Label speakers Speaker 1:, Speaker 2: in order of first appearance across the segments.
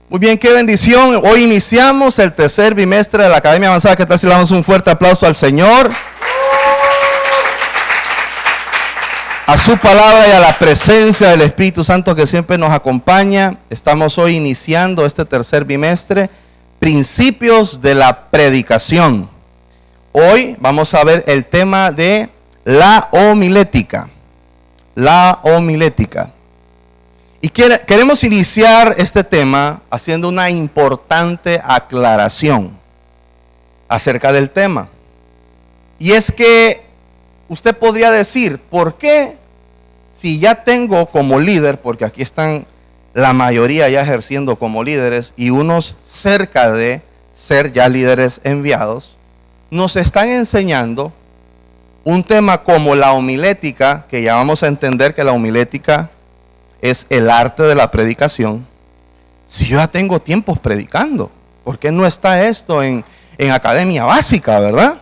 Speaker 1: Muy bien, qué bendición. Hoy iniciamos el tercer bimestre de la Academia Avanzada. ¿Qué tal si le damos un fuerte aplauso al Señor? A su palabra y a la presencia del Espíritu Santo que siempre nos acompaña. Estamos hoy iniciando este tercer bimestre, principios de la predicación. Hoy vamos a ver el tema de la homilética. La homilética. Y queremos iniciar este tema haciendo una importante aclaración acerca del tema. Y es que usted podría decir, ¿por qué si ya tengo como líder, porque aquí están la mayoría ya ejerciendo como líderes y unos cerca de ser ya líderes enviados, nos están enseñando un tema como la homilética, que ya vamos a entender que la homilética es el arte de la predicación? Si yo ya tengo tiempos predicando, ¿por qué no está esto en academia básica, verdad?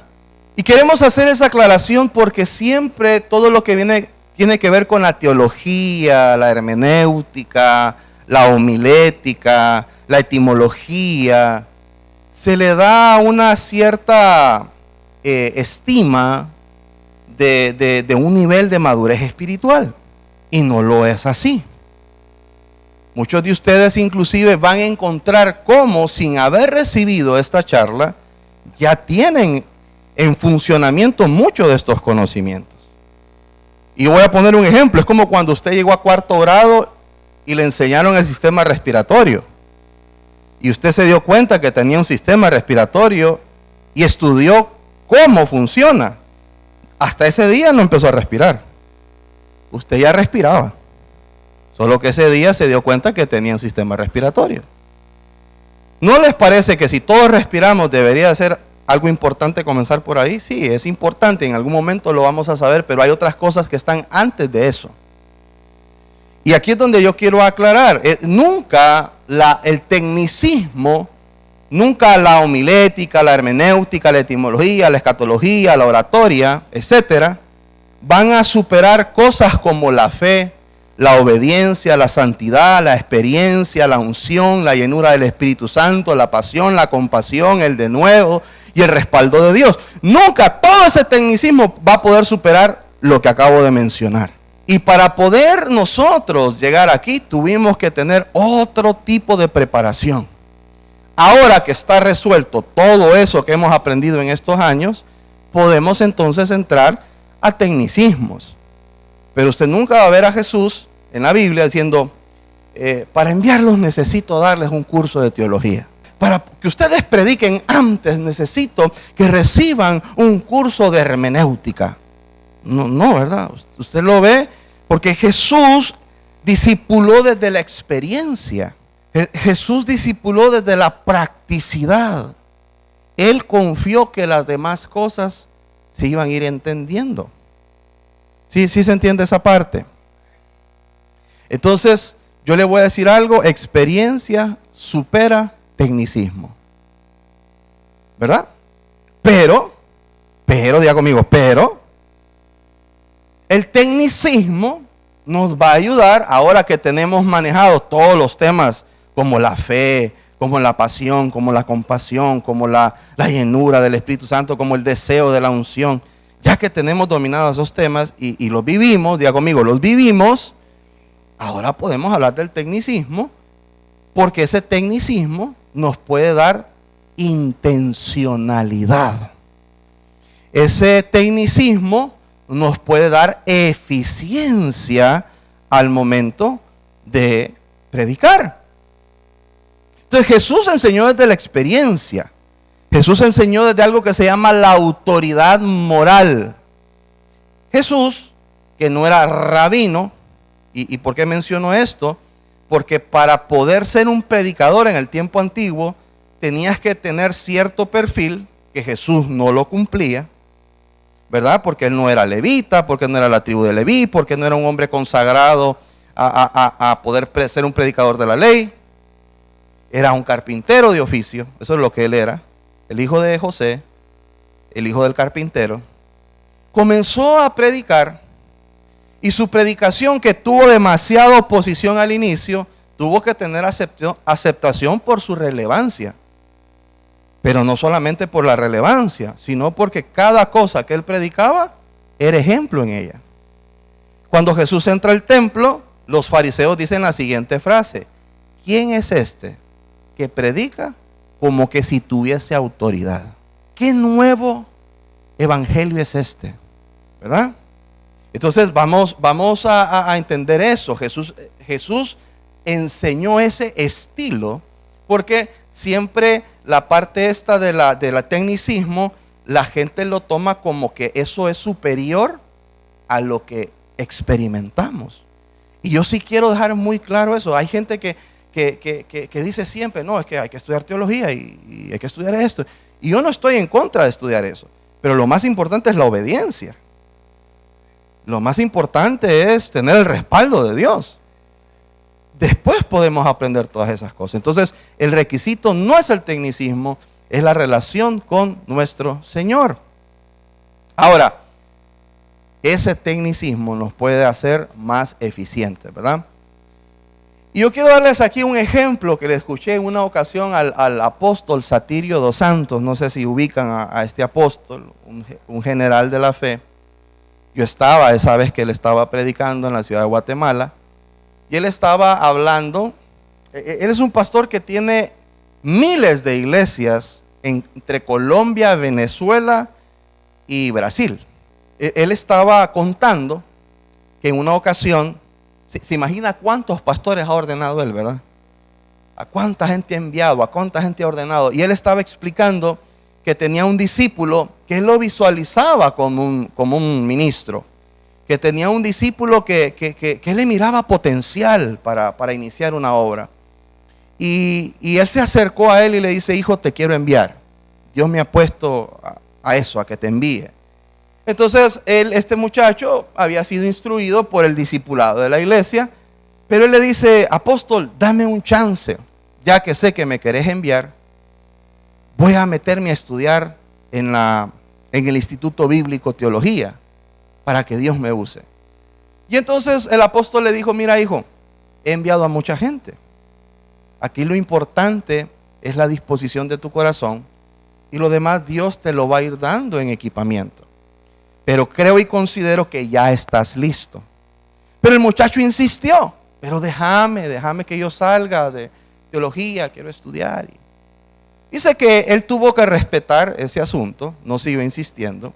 Speaker 1: Y queremos hacer esa aclaración porque siempre todo lo que tiene que ver con la teología, la hermenéutica, la homilética, la etimología, se le da una cierta estima de un nivel de madurez espiritual. Y no lo es así. Muchos de ustedes inclusive van a encontrar cómo, sin haber recibido esta charla, ya tienen en funcionamiento muchos de estos conocimientos. Y voy a poner un ejemplo. Es como cuando usted llegó a cuarto grado y le enseñaron el sistema respiratorio. Y usted se dio cuenta que tenía un sistema respiratorio y estudió cómo funciona. Hasta ese día no empezó a respirar. Usted ya respiraba, solo que ese día se dio cuenta que tenía un sistema respiratorio. ¿No les parece que si todos respiramos debería ser algo importante comenzar por ahí? Sí, es importante, en algún momento lo vamos a saber, pero hay otras cosas que están antes de eso. Y aquí es donde yo quiero aclarar, nunca el tecnicismo, nunca la homilética, la hermenéutica, la etimología, la escatología, la oratoria, etcétera, van a superar cosas como la fe, la obediencia, la santidad, la experiencia, la unción, la llenura del Espíritu Santo, la pasión, la compasión, el denuedo y el respaldo de Dios. Nunca todo ese tecnicismo va a poder superar lo que acabo de mencionar. Y para poder nosotros llegar aquí tuvimos que tener otro tipo de preparación. Ahora que está resuelto todo eso que hemos aprendido en estos años, podemos entonces entrar a tecnicismos. Pero usted nunca va a ver a Jesús en la Biblia diciendo, para enviarlos necesito darles un curso de teología. Para que ustedes prediquen antes necesito que reciban un curso de hermenéutica. No, ¿verdad? Usted lo ve porque Jesús discipuló desde la experiencia. Jesús discipuló desde la practicidad. Él confió que las demás cosas se iban a ir entendiendo. Sí se entiende esa parte. Entonces, yo le voy a decir algo, experiencia supera tecnicismo. ¿Verdad? Pero, diga conmigo, pero, el tecnicismo nos va a ayudar ahora que tenemos manejados todos los temas como la fe, como la pasión, como la compasión, como la llenura del Espíritu Santo, como el deseo de la unción. Ya que tenemos dominados esos temas y los vivimos, diga conmigo, los vivimos, ahora podemos hablar del tecnicismo, porque ese tecnicismo nos puede dar intencionalidad. Ese tecnicismo nos puede dar eficiencia al momento de predicar. Entonces Jesús enseñó desde la experiencia. Jesús enseñó desde algo que se llama la autoridad moral. Jesús, que no era rabino, ¿y por qué menciono esto? Porque para poder ser un predicador en el tiempo antiguo, tenías que tener cierto perfil que Jesús no lo cumplía, ¿verdad? Porque él no era levita, porque no era la tribu de Leví, porque no era un hombre consagrado a poder ser un predicador de la ley. Era un carpintero de oficio, eso es lo que él era. El hijo de José, el hijo del carpintero, comenzó a predicar y su predicación, que tuvo demasiada oposición al inicio, tuvo que tener aceptación por su relevancia. Pero no solamente por la relevancia, sino porque cada cosa que él predicaba era ejemplo en ella. Cuando Jesús entra al templo, los fariseos dicen la siguiente frase: ¿quién es este que predica como que si tuviese autoridad? ¿Qué nuevo evangelio es este? ¿Verdad? Entonces vamos a entender eso. Jesús enseñó ese estilo porque siempre la parte esta de la tecnicismo, la gente lo toma como que eso es superior a lo que experimentamos. Y yo sí quiero dejar muy claro eso. Hay gente que dice siempre, no, es que hay que estudiar teología y hay que estudiar esto. Y yo no estoy en contra de estudiar eso. Pero lo más importante es la obediencia. Lo más importante es tener el respaldo de Dios. Después podemos aprender todas esas cosas. Entonces, el requisito no es el tecnicismo, es la relación con nuestro Señor. Ahora, ese tecnicismo nos puede hacer más eficientes, ¿verdad? Y yo quiero darles aquí un ejemplo que le escuché en una ocasión al apóstol Satirio dos Santos. No sé si ubican a este apóstol, un general de la fe. Yo estaba esa vez que él estaba predicando en la ciudad de Guatemala. Y él estaba hablando. Él es un pastor que tiene miles de iglesias entre Colombia, Venezuela y Brasil. Él estaba contando que en una ocasión, se imagina cuántos pastores ha ordenado él, ¿verdad? A cuánta gente ha enviado, a cuánta gente ha ordenado. Y él estaba explicando que tenía un discípulo que él lo visualizaba como un ministro, que tenía un discípulo que él le miraba potencial para iniciar una obra. Y él se acercó a él y le dice: hijo, te quiero enviar. Dios me ha puesto a eso, a que te envíe. Entonces, este muchacho había sido instruido por el discipulado de la iglesia, pero él le dice: apóstol, dame un chance, ya que sé que me querés enviar, voy a meterme a estudiar en el Instituto Bíblico Teología, para que Dios me use. Y entonces el apóstol le dijo: mira, hijo, he enviado a mucha gente. Aquí lo importante es la disposición de tu corazón, y lo demás Dios te lo va a ir dando en equipamiento. Pero creo y considero que ya estás listo. Pero el muchacho insistió: pero déjame que yo salga de teología, quiero estudiar. Dice que él tuvo que respetar ese asunto, no siguió insistiendo.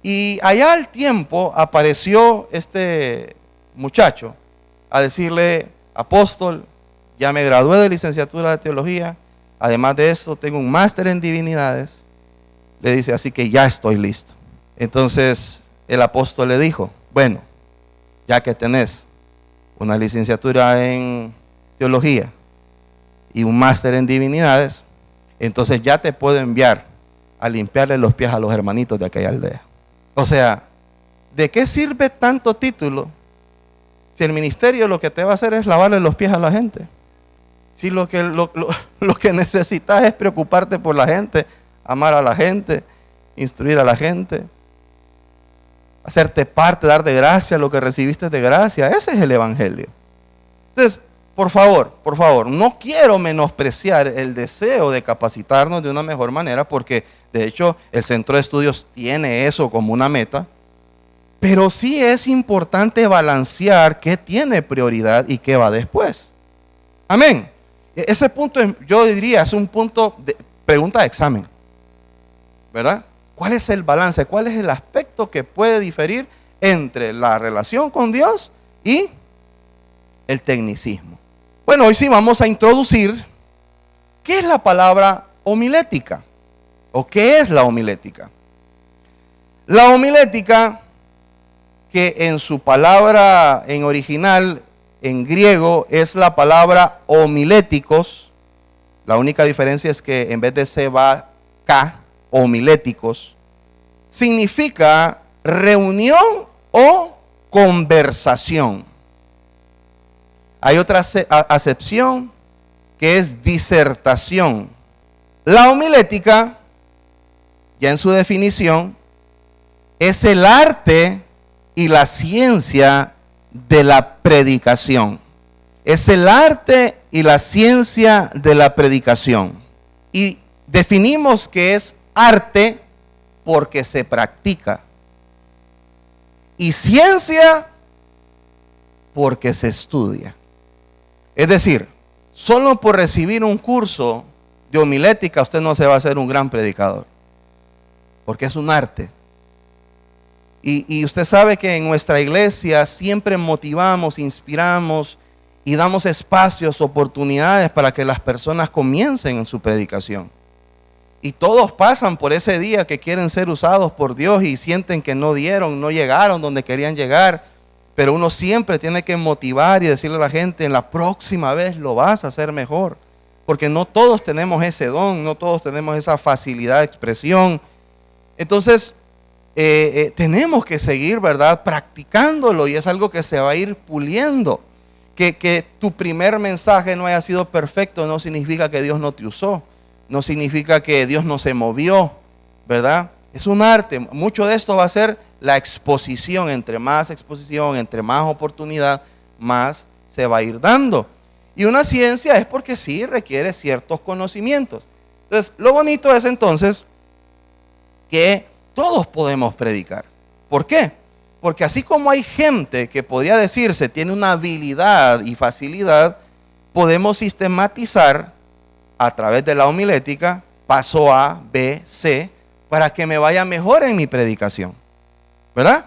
Speaker 1: Y allá al tiempo apareció este muchacho a decirle: apóstol, ya me gradué de licenciatura de teología, además de eso tengo un máster en divinidades. Le dice: así que ya estoy listo. Entonces el apóstol le dijo: bueno, ya que tenés una licenciatura en teología y un máster en divinidades, entonces ya te puedo enviar a limpiarle los pies a los hermanitos de aquella aldea. O sea, ¿de qué sirve tanto título si el ministerio lo que te va a hacer es lavarle los pies a la gente? Si lo que necesitas es preocuparte por la gente, amar a la gente, instruir a la gente, hacerte parte, dar de gracia lo que recibiste de gracia. Ese es el evangelio. Entonces, por favor, no quiero menospreciar el deseo de capacitarnos de una mejor manera, porque de hecho el centro de estudios tiene eso como una meta, pero sí es importante balancear qué tiene prioridad y qué va después. Amén. Ese punto, yo diría, es un punto de pregunta de examen, ¿verdad? ¿Cuál es el balance? ¿Cuál es el aspecto que puede diferir entre la relación con Dios y el tecnicismo? Bueno, hoy sí vamos a introducir qué es la palabra homilética o qué es la homilética. La homilética, que en su palabra en original en griego es la palabra homiléticos. La única diferencia es que en vez de C va K, homiléticos, significa reunión o conversación. Hay otra acepción que es disertación. La homilética, ya en su definición, es el arte y la ciencia de la predicación. Es el arte y la ciencia de la predicación. Y definimos que es arte porque se practica. Y ciencia porque se estudia. Es decir, solo por recibir un curso de homilética usted no se va a hacer un gran predicador. Porque es un arte. Y usted sabe que en nuestra iglesia siempre motivamos, inspiramos y damos espacios, oportunidades para que las personas comiencen en su predicación. Y todos pasan por ese día que quieren ser usados por Dios y sienten que no dieron, no llegaron donde querían llegar. Pero uno siempre tiene que motivar y decirle a la gente, en la próxima vez lo vas a hacer mejor. Porque no todos tenemos ese don, no todos tenemos esa facilidad de expresión. Entonces, tenemos que seguir, ¿verdad?, practicándolo, y es algo que se va a ir puliendo. Que tu primer mensaje no haya sido perfecto no significa que Dios no te usó, no significa que Dios no se movió, ¿verdad? Es un arte. Mucho de esto va a ser la exposición. Entre más exposición, entre más oportunidad, más se va a ir dando. Y una ciencia es porque sí requiere ciertos conocimientos. Entonces, lo bonito es entonces que todos podemos predicar. ¿Por qué? Porque así como hay gente que podría decirse tiene una habilidad y facilidad, podemos sistematizar a través de la homilética paso A, B, C, para que me vaya mejor en mi predicación, ¿verdad?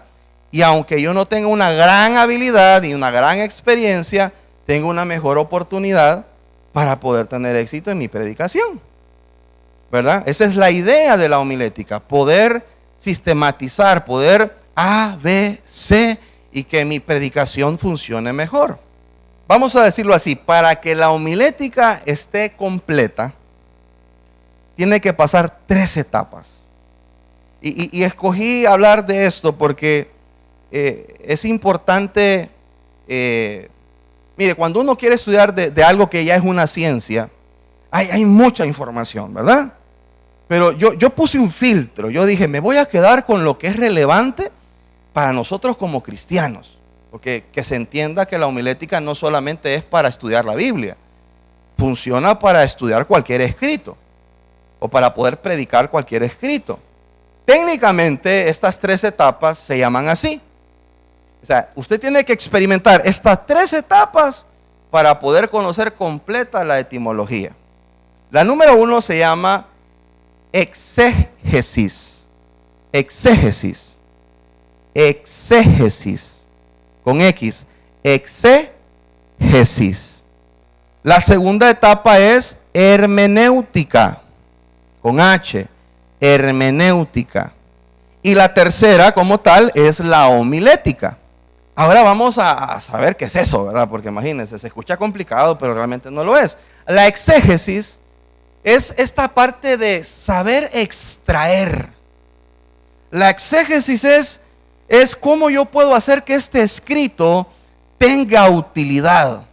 Speaker 1: Y aunque yo no tenga una gran habilidad y una gran experiencia, tengo una mejor oportunidad para poder tener éxito en mi predicación, ¿verdad? Esa es la idea de la homilética, poder sistematizar, poder A, B, C, y que mi predicación funcione mejor. Vamos a decirlo así, para que la homilética esté completa, tiene que pasar 3 etapas. Y escogí hablar de esto porque es importante. Mire, cuando uno quiere estudiar de algo que ya es una ciencia, hay mucha información, ¿verdad? Pero yo puse un filtro. Yo dije, me voy a quedar con lo que es relevante para nosotros como cristianos. Porque que se entienda que la homilética no solamente es para estudiar la Biblia. Funciona para estudiar cualquier escrito. O para poder predicar cualquier escrito. Técnicamente, estas 3 etapas se llaman así. O sea, usted tiene que experimentar estas 3 etapas para poder conocer completa la etimología. La número 1 se llama exégesis. Exégesis. Exégesis. Con X. Exégesis. La segunda etapa es hermenéutica. Con H. Hermenéutica. Y la tercera, como tal, es la homilética. Ahora vamos a saber qué es eso, ¿verdad? Porque imagínense, se escucha complicado, pero realmente no lo es. La exégesis es esta parte de saber extraer. La exégesis es cómo yo puedo hacer que este escrito tenga utilidad.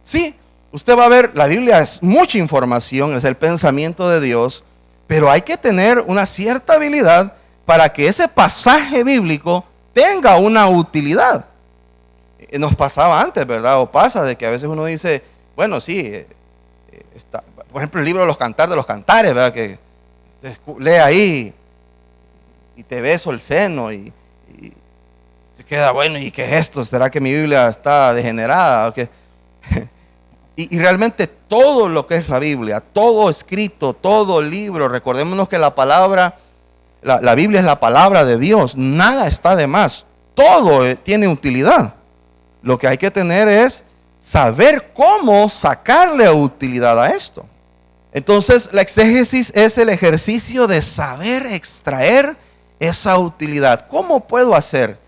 Speaker 1: Sí, usted va a ver, la Biblia es mucha información, es el pensamiento de Dios, pero hay que tener una cierta habilidad para que ese pasaje bíblico tenga una utilidad. Nos pasaba antes, ¿verdad? O pasa de que a veces uno dice, bueno, sí, está, por ejemplo, el libro de los Cantares de los Cantares, ¿verdad? Que lee ahí y te beso el seno y te queda, bueno, ¿y qué es esto? ¿Será que mi Biblia está degenerada? ¿O qué? Y realmente todo lo que es la Biblia, todo escrito, todo libro, recordémonos que la palabra, la Biblia es la palabra de Dios, nada está de más, todo tiene utilidad. Lo que hay que tener es saber cómo sacarle utilidad a esto. Entonces, la exégesis es el ejercicio de saber extraer esa utilidad. ¿Cómo puedo hacer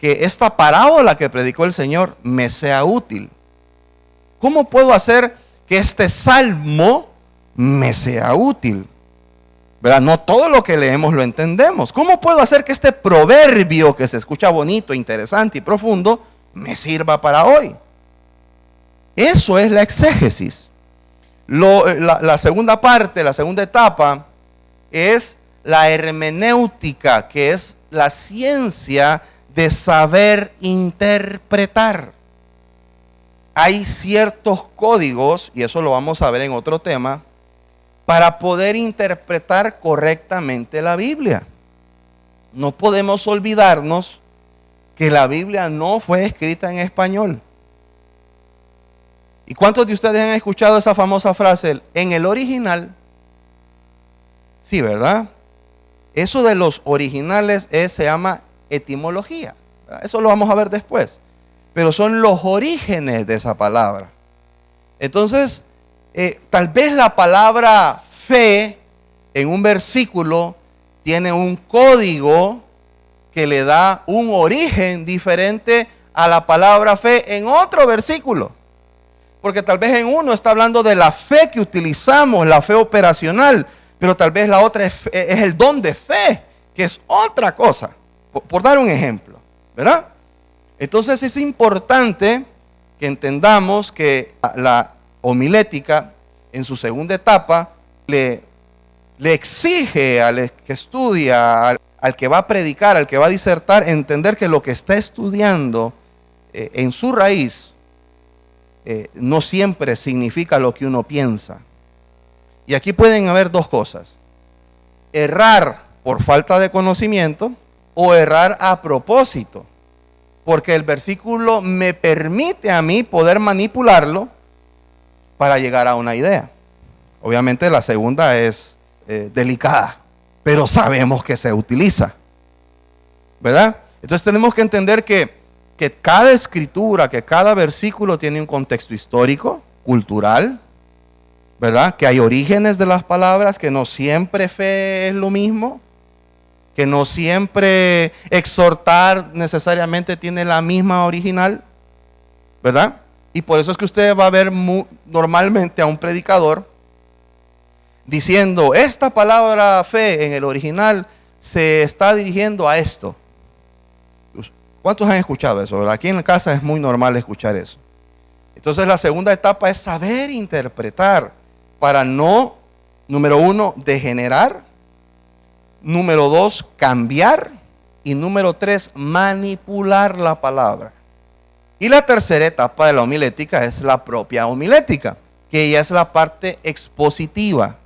Speaker 1: que esta parábola que predicó el Señor me sea útil? ¿Cómo puedo hacer que este salmo me sea útil? ¿Verdad? No todo lo que leemos lo entendemos. ¿Cómo puedo hacer que este proverbio que se escucha bonito, interesante y profundo me sirva para hoy? Eso es la exégesis. La segunda parte, la segunda etapa es la hermenéutica, que es la ciencia de saber interpretar. hay ciertos códigos, y eso lo vamos a ver en otro tema, para poder interpretar correctamente la Biblia. No podemos olvidarnos que la Biblia no fue escrita en español. ¿Y cuántos de ustedes han escuchado esa famosa frase? En el original. Sí, ¿verdad? Eso de los originales se llama etimología. Eso lo vamos a ver después. Pero son los orígenes de esa palabra. Entonces, tal vez la palabra fe en un versículo tiene un código que le da un origen diferente a la palabra fe en otro versículo. Porque tal vez en uno está hablando de la fe que utilizamos, la fe operacional, pero tal vez la otra es el don de fe, que es otra cosa, por dar un ejemplo, ¿verdad? Entonces es importante que entendamos que la homilética en su segunda etapa le exige al que estudia, al que va a predicar, al que va a disertar, entender que lo que está estudiando en su raíz no siempre significa lo que uno piensa. Y aquí pueden haber dos cosas: errar por falta de conocimiento o errar a propósito, porque el versículo me permite a mí poder manipularlo para llegar a una idea. Obviamente la segunda es delicada, pero sabemos que se utiliza, ¿verdad? Entonces tenemos que entender que cada escritura, que cada versículo tiene un contexto histórico, cultural, ¿verdad? Que hay orígenes de las palabras, que no siempre fe es lo mismo, que no siempre exhortar necesariamente tiene la misma original, ¿verdad? Y por eso es que usted va a ver normalmente a un predicador diciendo, esta palabra fe en el original se está dirigiendo a esto. ¿Cuántos han escuchado eso, verdad? Aquí en la casa es muy normal escuchar eso. Entonces la segunda etapa es saber interpretar para no, número uno, degenerar, número dos, cambiar, y número tres, manipular la palabra. Y la tercera etapa de la homilética es la propia homilética, que ya es la parte expositiva.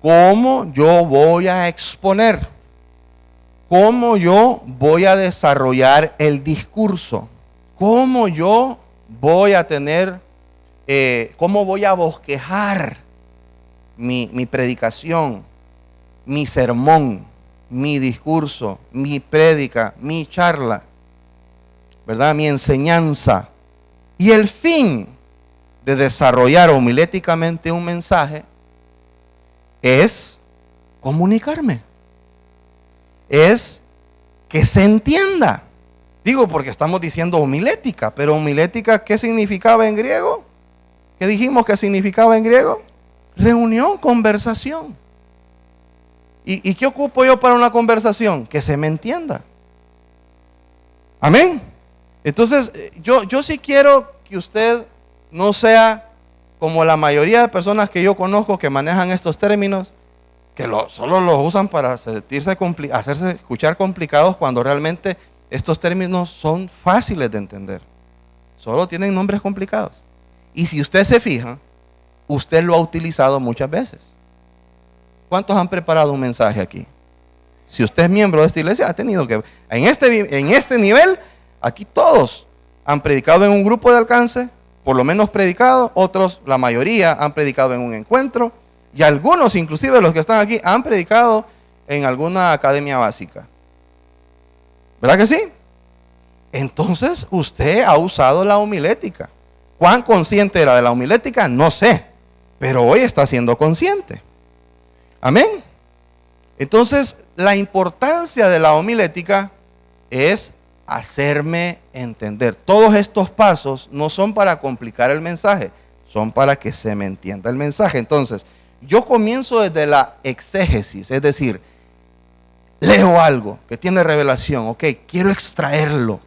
Speaker 1: ¿Cómo yo voy a exponer? ¿Cómo yo voy a desarrollar el discurso? ¿Cómo yo voy a tener, cómo voy a bosquejar mi predicación, mi sermón, mi discurso, mi prédica, mi charla, ¿verdad? Mi enseñanza? Y el fin de desarrollar homiléticamente un mensaje es comunicarme, es que se entienda. Digo porque estamos diciendo homilética, pero homilética, ¿qué significaba en griego? ¿Qué dijimos que significaba en griego? Reunión, conversación. ¿Y qué ocupo yo para una conversación? Que se me entienda. Amén. Entonces, yo sí quiero que usted no sea como la mayoría de personas que yo conozco que manejan estos términos, que solo los usan para hacerse escuchar complicados, cuando realmente estos términos son fáciles de entender. Solo tienen nombres complicados. Y si usted se fija, usted lo ha utilizado muchas veces. ¿Cuántos han preparado un mensaje aquí? Si usted es miembro de esta iglesia, ha tenido que, en este nivel, aquí todos han predicado en un grupo de alcance, por lo menos predicado, otros, la mayoría, han predicado en un encuentro, y algunos, inclusive los que están aquí, han predicado en alguna academia básica. ¿Verdad que sí? Entonces, usted ha usado la homilética. ¿Cuán consciente era de la homilética? No sé, pero hoy está siendo consciente. Amén. Entonces, la importancia de la homilética es hacerme entender. Todos estos pasos no son para complicar el mensaje, son para que se me entienda el mensaje. Entonces, yo comienzo desde la exégesis, es decir, leo algo que tiene revelación, ok, quiero extraerlo.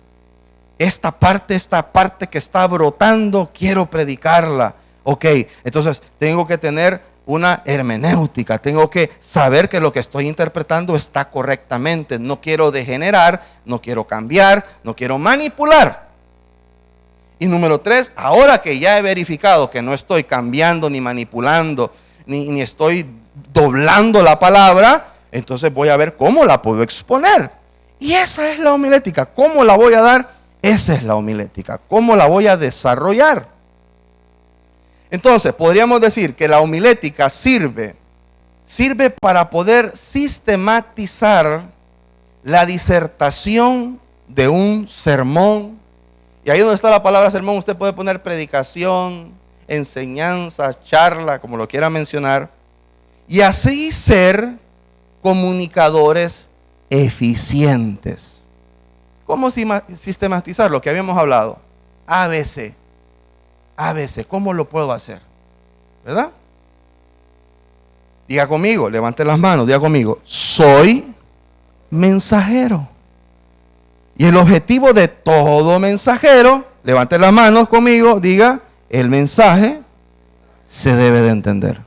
Speaker 1: Esta parte que está brotando, quiero predicarla. Ok, entonces tengo que tener una hermenéutica, tengo que saber que lo que estoy interpretando está correctamente. No quiero degenerar, no quiero cambiar, no quiero manipular. Y número 3, ahora que ya he verificado que no estoy cambiando ni manipulando, ni estoy doblando la palabra, entonces voy a ver cómo la puedo exponer. Y esa es la homilética. ¿Cómo la voy a dar? Esa es la homilética. ¿Cómo la voy a desarrollar? Entonces, podríamos decir que la homilética sirve para poder sistematizar la disertación de un sermón. Y ahí donde está la palabra sermón, usted puede poner predicación, enseñanza, charla, como lo quiera mencionar. Y así ser comunicadores eficientes. ¿Cómo sistematizar lo que habíamos hablado? ABC, ¿cómo lo puedo hacer? ¿Verdad? Diga conmigo, levante las manos, diga conmigo, soy mensajero. Y el objetivo de todo mensajero, levante las manos conmigo, diga, el mensaje se debe de entender.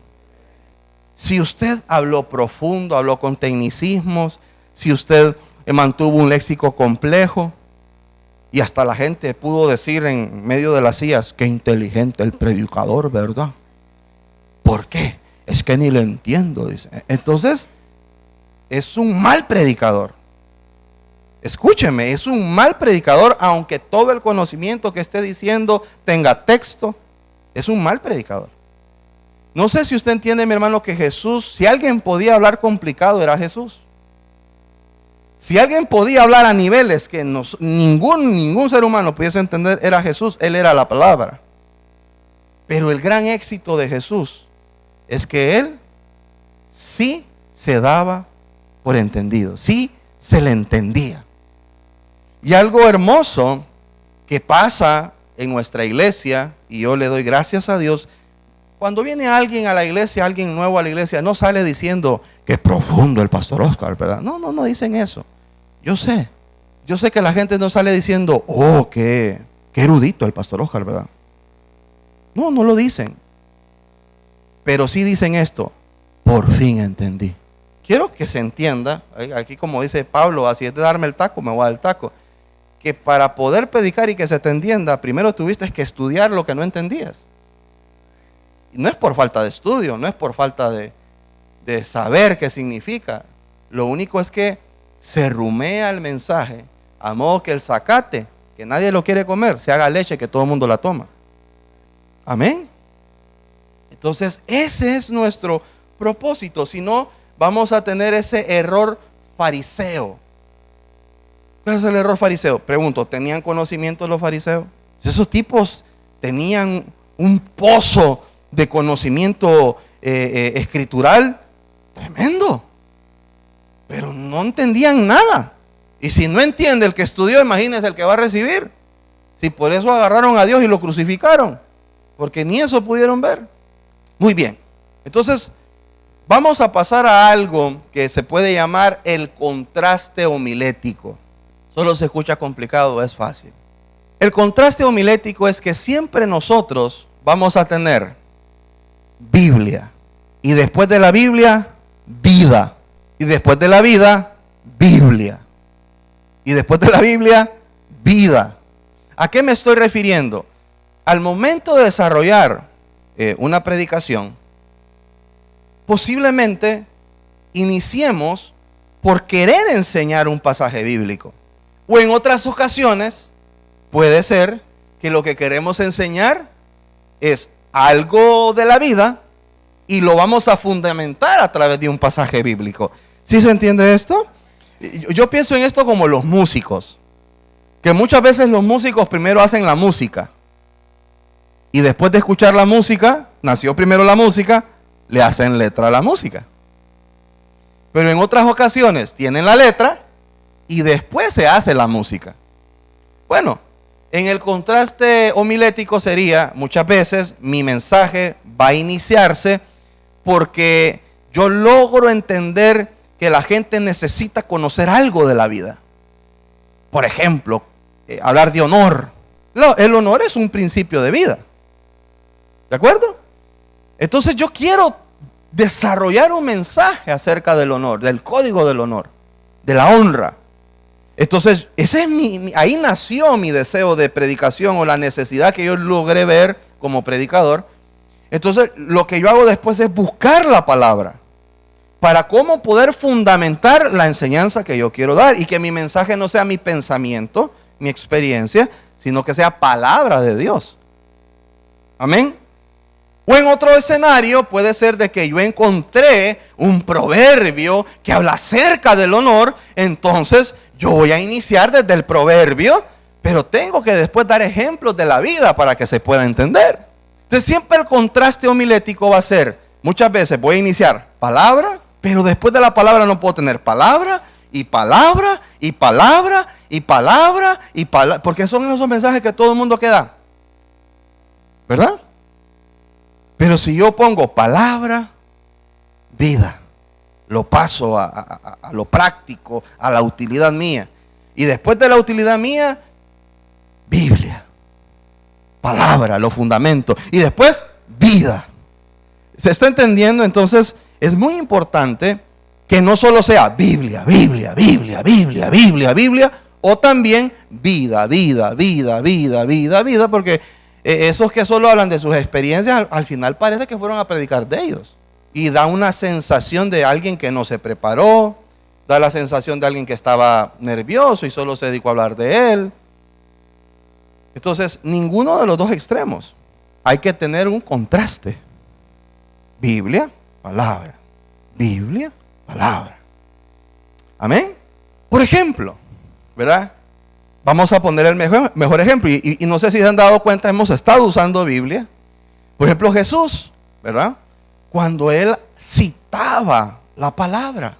Speaker 1: Si usted habló profundo, habló con tecnicismos, si usted mantuvo un léxico complejo, y hasta la gente pudo decir en medio de las sillas, qué inteligente el predicador, ¿verdad? ¿Por qué? Es que ni le entiendo, dice. Entonces, es un mal predicador. Escúcheme, es un mal predicador, aunque todo el conocimiento que esté diciendo tenga texto, es un mal predicador. No sé si usted entiende, mi hermano, que Jesús, si alguien podía hablar complicado, era Jesús. Si alguien podía hablar a niveles que ningún ser humano pudiese entender, era Jesús. Él era la palabra. Pero el gran éxito de Jesús es que Él sí se daba por entendido. Sí se le entendía. Y algo hermoso que pasa en nuestra iglesia, y yo le doy gracias a Dios, cuando viene alguien a la iglesia, alguien nuevo a la iglesia, no sale diciendo que profundo el pastor Oscar, ¿verdad? No dicen eso. Yo sé que la gente no sale diciendo, oh, qué erudito el pastor Oscar, ¿verdad? No lo dicen. Pero sí dicen esto, por fin entendí. Quiero que se entienda, aquí como dice Pablo, así es de darme el taco, me voy a dar el taco, que para poder predicar y que se te entienda, primero tuviste que estudiar lo que no entendías. Y no es por falta de estudio, no es por falta de saber qué significa. Lo único es que se rumea el mensaje, a modo que el zacate, que nadie lo quiere comer, se haga leche que todo el mundo la toma. Amén. Entonces, ese es nuestro propósito. Si no, vamos a tener ese error fariseo. ¿Cuál es el error fariseo? Pregunto, ¿tenían conocimiento los fariseos? Esos tipos tenían un pozo de conocimiento escritural tremendo, pero no entendían nada. Y si no entiende el que estudió, imagínense el que va a recibir. Si por eso agarraron a Dios y lo crucificaron, porque ni eso pudieron ver. Muy bien, entonces vamos a pasar a algo que se puede llamar el contraste homilético. Solo se escucha complicado, es fácil. El contraste homilético es que siempre nosotros vamos a tener Biblia, y después de la Biblia, vida, y después de la vida, Biblia, y después de la Biblia, vida. ¿A qué me estoy refiriendo? Al momento de desarrollar una predicación, posiblemente iniciemos por querer enseñar un pasaje bíblico. O en otras ocasiones puede ser que lo que queremos enseñar es algo de la vida y lo vamos a fundamentar a través de un pasaje bíblico. ¿Sí se entiende esto? Yo pienso en esto como los músicos, que muchas veces los músicos primero hacen la música y después de escuchar la música, nació primero la música, le hacen letra a la música. Pero en otras ocasiones tienen la letra y después se hace la música. Bueno, en el contraste homilético sería, muchas veces mi mensaje va a iniciarse porque yo logro entender que la gente necesita conocer algo de la vida. Por ejemplo, hablar de honor. El honor es un principio de vida. ¿De acuerdo? Entonces yo quiero desarrollar un mensaje acerca del honor, del código del honor, de la honra. Entonces, ese es ahí nació mi deseo de predicación o la necesidad que yo logré ver como predicador. Entonces, lo que yo hago después es buscar la palabra para cómo poder fundamentar la enseñanza que yo quiero dar y que mi mensaje no sea mi pensamiento, mi experiencia, sino que sea palabra de Dios. Amén. O en otro escenario puede ser de que yo encontré un proverbio que habla acerca del honor, entonces yo voy a iniciar desde el proverbio, pero tengo que después dar ejemplos de la vida para que se pueda entender. Entonces siempre el contraste homilético va a ser, muchas veces voy a iniciar palabra, pero después de la palabra no puedo tener palabra y palabra y palabra y palabra y palabra, porque son esos mensajes que todo el mundo queda, ¿verdad? Pero si yo pongo palabra, vida, lo paso a lo práctico, a la utilidad mía. Y después de la utilidad mía, Biblia, palabra, lo fundamento. Y después, vida. ¿Se está entendiendo? Entonces, es muy importante que no solo sea Biblia, Biblia, Biblia, Biblia, Biblia, Biblia, o también vida, vida, vida, vida, vida, vida, porque esos que solo hablan de sus experiencias, al final parece que fueron a predicar de ellos. Y da una sensación de alguien que no se preparó, da la sensación de alguien que estaba nervioso y solo se dedicó a hablar de él. Entonces, ninguno de los dos extremos. Hay que tener un contraste. Biblia, palabra. Biblia, palabra. Amén. Por ejemplo, ¿verdad? Vamos a poner el mejor ejemplo. Y no sé si se han dado cuenta, hemos estado usando Biblia. Por ejemplo, Jesús, ¿verdad? Cuando él citaba la palabra.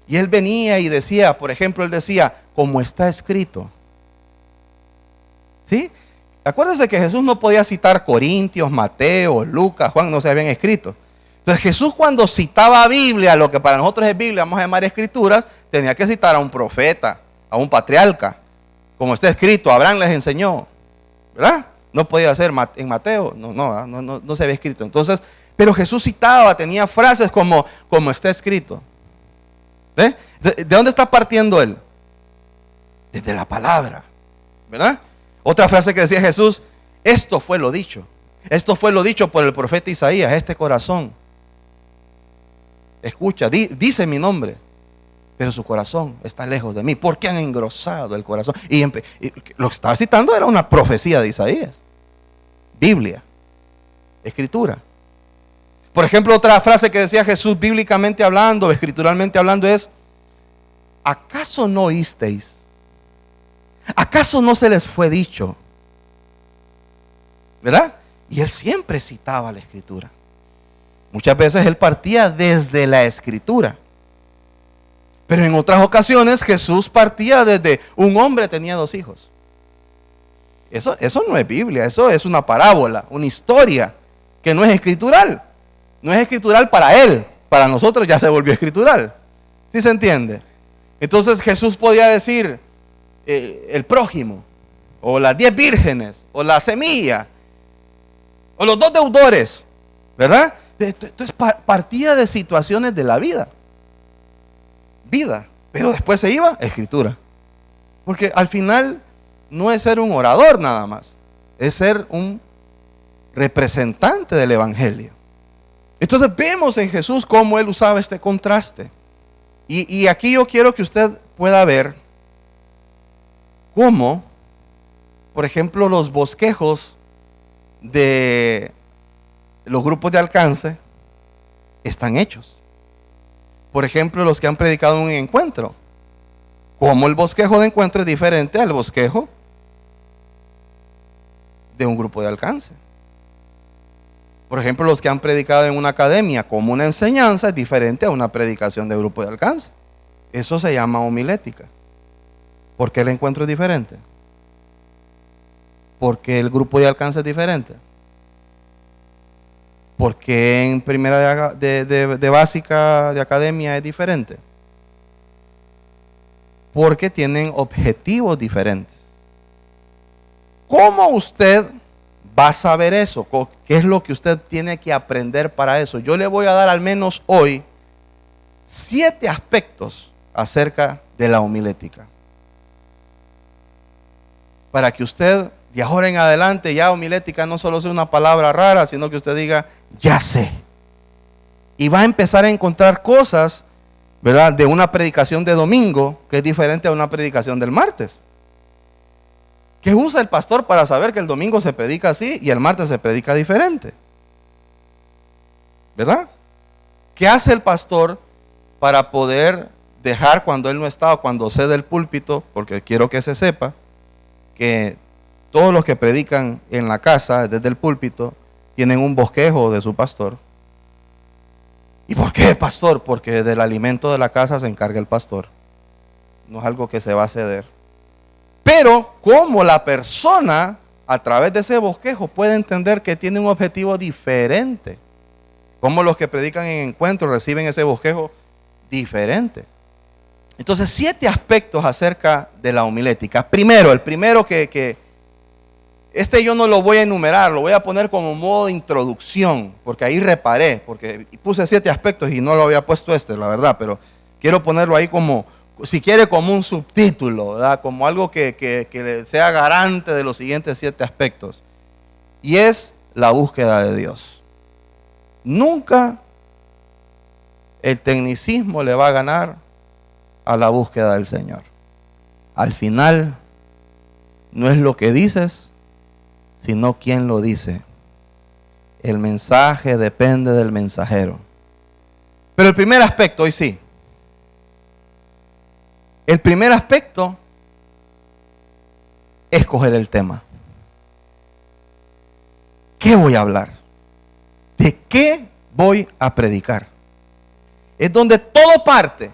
Speaker 1: Y él venía y decía, por ejemplo, él decía, como está escrito. ¿Sí? Acuérdense que Jesús no podía citar Corintios, Mateo, Lucas, Juan, no se habían escrito. Entonces Jesús cuando citaba Biblia, lo que para nosotros es Biblia, vamos a llamar escrituras, tenía que citar a un profeta, a un patriarca. Como está escrito, Abraham les enseñó. ¿Verdad? No podía ser en Mateo, no se había escrito. Entonces, pero Jesús citaba, tenía frases como está escrito. ¿Ve? ¿De dónde está partiendo él? Desde la palabra, ¿verdad? Otra frase que decía Jesús, esto fue lo dicho. Esto fue lo dicho por el profeta Isaías, este corazón. Escucha, dice mi nombre, pero su corazón está lejos de mí. ¿Por qué han engrosado el corazón? Y lo que estaba citando era una profecía de Isaías. Biblia, escritura. Por ejemplo, otra frase que decía Jesús bíblicamente hablando, escrituralmente hablando es, ¿acaso no oísteis? ¿Acaso no se les fue dicho? ¿Verdad? Y él siempre citaba la escritura. Muchas veces él partía desde la escritura. Pero en otras ocasiones Jesús partía desde un hombre tenía 2 hijos. Eso no es Biblia, eso es una parábola, una historia que no es escritural. No es escritural para él, para nosotros ya se volvió escritural. ¿Sí se entiende? Entonces Jesús podía decir el prójimo, o las 10 vírgenes, o la semilla, o los 2 deudores, ¿verdad? Entonces partía de situaciones de la vida, pero después se iba a escritura. Porque al final no es ser un orador nada más, es ser un representante del evangelio. Entonces vemos en Jesús cómo él usaba este contraste. Y aquí yo quiero que usted pueda ver cómo, por ejemplo, los bosquejos de los grupos de alcance están hechos. Por ejemplo, los que han predicado un encuentro. Cómo el bosquejo de encuentro es diferente al bosquejo de un grupo de alcance. Por ejemplo, los que han predicado en una academia, como una enseñanza es diferente a una predicación de grupo de alcance. Eso se llama homilética. ¿Por qué el encuentro es diferente? ¿Por qué el grupo de alcance es diferente? ¿Por qué en primera de básica de academia es diferente? Porque tienen objetivos diferentes. ¿Cómo usted va a saber eso? ¿Qué es lo que usted tiene que aprender para eso? Yo le voy a dar al menos hoy 7 aspectos acerca de la homilética. Para que usted de ahora en adelante ya homilética no solo sea una palabra rara, sino que usted diga, ya sé. Y va a empezar a encontrar cosas, ¿verdad?, de una predicación de domingo que es diferente a una predicación del martes. ¿Qué usa el pastor para saber que el domingo se predica así y el martes se predica diferente? ¿Verdad? ¿Qué hace el pastor para poder dejar cuando él no está o cuando cede el púlpito? Porque quiero que se sepa que todos los que predican en la casa desde el púlpito tienen un bosquejo de su pastor. ¿Y por qué, pastor? Porque del alimento de la casa se encarga el pastor. No es algo que se va a ceder. Pero como la persona a través de ese bosquejo puede entender que tiene un objetivo diferente. Como los que predican en encuentros reciben ese bosquejo diferente. Entonces, 7 aspectos acerca de la homilética. Primero, el primero que yo no lo voy a enumerar, lo voy a poner como modo de introducción, porque ahí reparé, porque puse 7 aspectos y no lo había puesto la verdad, pero quiero ponerlo ahí como, si quiere, como un subtítulo, ¿verdad?, como algo que sea garante de los siguientes 7 aspectos. Y es la búsqueda de Dios. Nunca el tecnicismo le va a ganar a la búsqueda del Señor. Al final, no es lo que dices, sino quién lo dice. El mensaje depende del mensajero. Pero el primer aspecto, hoy sí. El primer aspecto es escoger el tema. ¿Qué voy a hablar? ¿De qué voy a predicar? Es donde todo parte.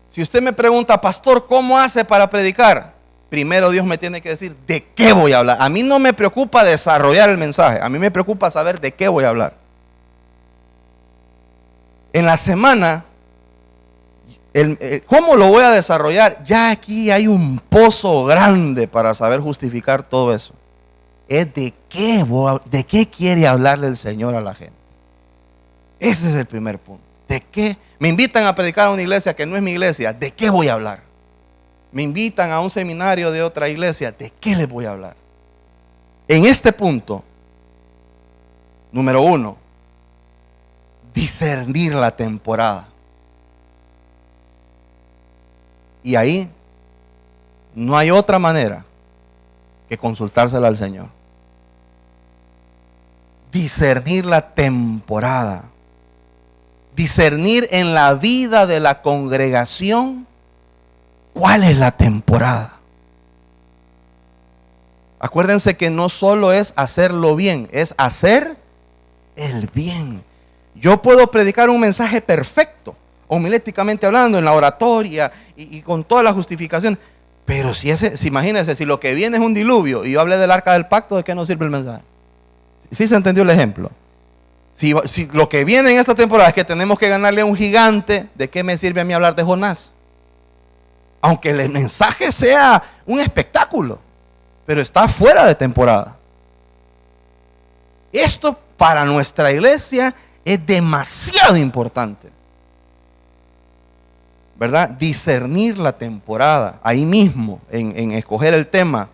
Speaker 1: Si usted me pregunta, pastor, ¿cómo hace para predicar? Primero Dios me tiene que decir de qué voy a hablar. A mí no me preocupa desarrollar el mensaje. A mí me preocupa saber de qué voy a hablar. En la semana, ¿cómo lo voy a desarrollar? Ya aquí hay un pozo grande para saber justificar todo eso. Es de qué quiere hablarle el Señor a la gente. Ese es el primer punto. ¿De qué? Me invitan a predicar a una iglesia que no es mi iglesia. ¿De qué voy a hablar? Me invitan a un seminario de otra iglesia. ¿De qué les voy a hablar? En este punto, número 1, discernir la temporada. Y ahí no hay otra manera que consultársela al Señor. Discernir la temporada. Discernir en la vida de la congregación cuál es la temporada. Acuérdense que no solo es hacerlo bien, es hacer el bien. Yo puedo predicar un mensaje perfecto, homiléticamente hablando, en la oratoria y con toda la justificación. Pero si imagínense, si lo que viene es un diluvio y yo hablé del arca del pacto, ¿de qué nos sirve el mensaje? ¿Sí se entendió el ejemplo? Si lo que viene en esta temporada es que tenemos que ganarle a un gigante, ¿de qué me sirve a mí hablar de Jonás? Aunque el mensaje sea un espectáculo, pero está fuera de temporada. Esto para nuestra iglesia es demasiado importante, ¿verdad? Discernir la temporada, ahí mismo, en escoger el tema.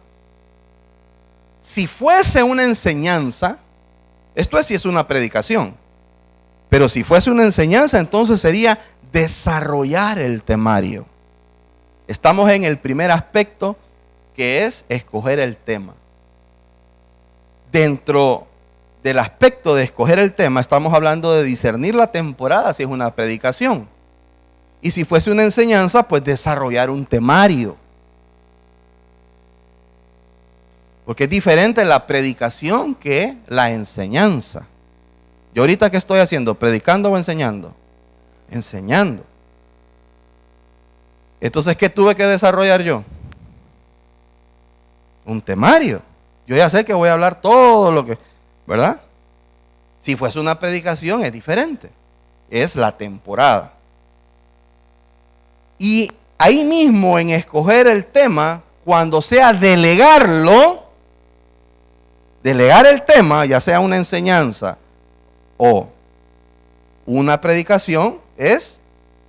Speaker 1: Si fuese una enseñanza, esto es si es una predicación, pero si fuese una enseñanza, entonces sería desarrollar el temario. Estamos en el primer aspecto, que es escoger el tema. Dentro del aspecto de escoger el tema, estamos hablando de discernir la temporada si es una predicación. Y si fuese una enseñanza, pues desarrollar un temario. Porque es diferente la predicación que la enseñanza. Yo ahorita, ¿qué estoy haciendo? ¿Predicando o enseñando? Enseñando. Entonces, ¿qué tuve que desarrollar yo? Un temario. Yo ya sé que voy a hablar todo lo que, ¿verdad? Si fuese una predicación es diferente. Es la temporada. Y ahí mismo en escoger el tema, cuando sea delegar el tema, ya sea una enseñanza o una predicación, es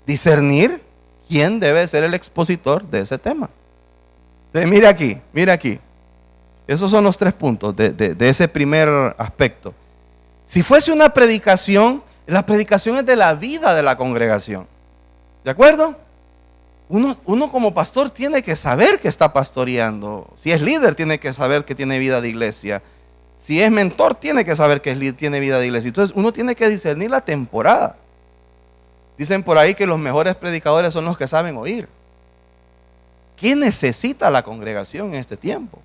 Speaker 1: discernir quién debe ser el expositor de ese tema. Entonces, mira aquí. Esos son los 3 puntos de ese primer aspecto. Si fuese una predicación, la predicación es de la vida de la congregación. ¿De acuerdo? Uno como pastor tiene que saber que está pastoreando. Si es líder, tiene que saber que tiene vida de iglesia. Si es mentor, tiene que saber que tiene vida de iglesia. Entonces uno tiene que discernir la temporada. Dicen por ahí que los mejores predicadores son los que saben oír. ¿Qué necesita la congregación en este tiempo?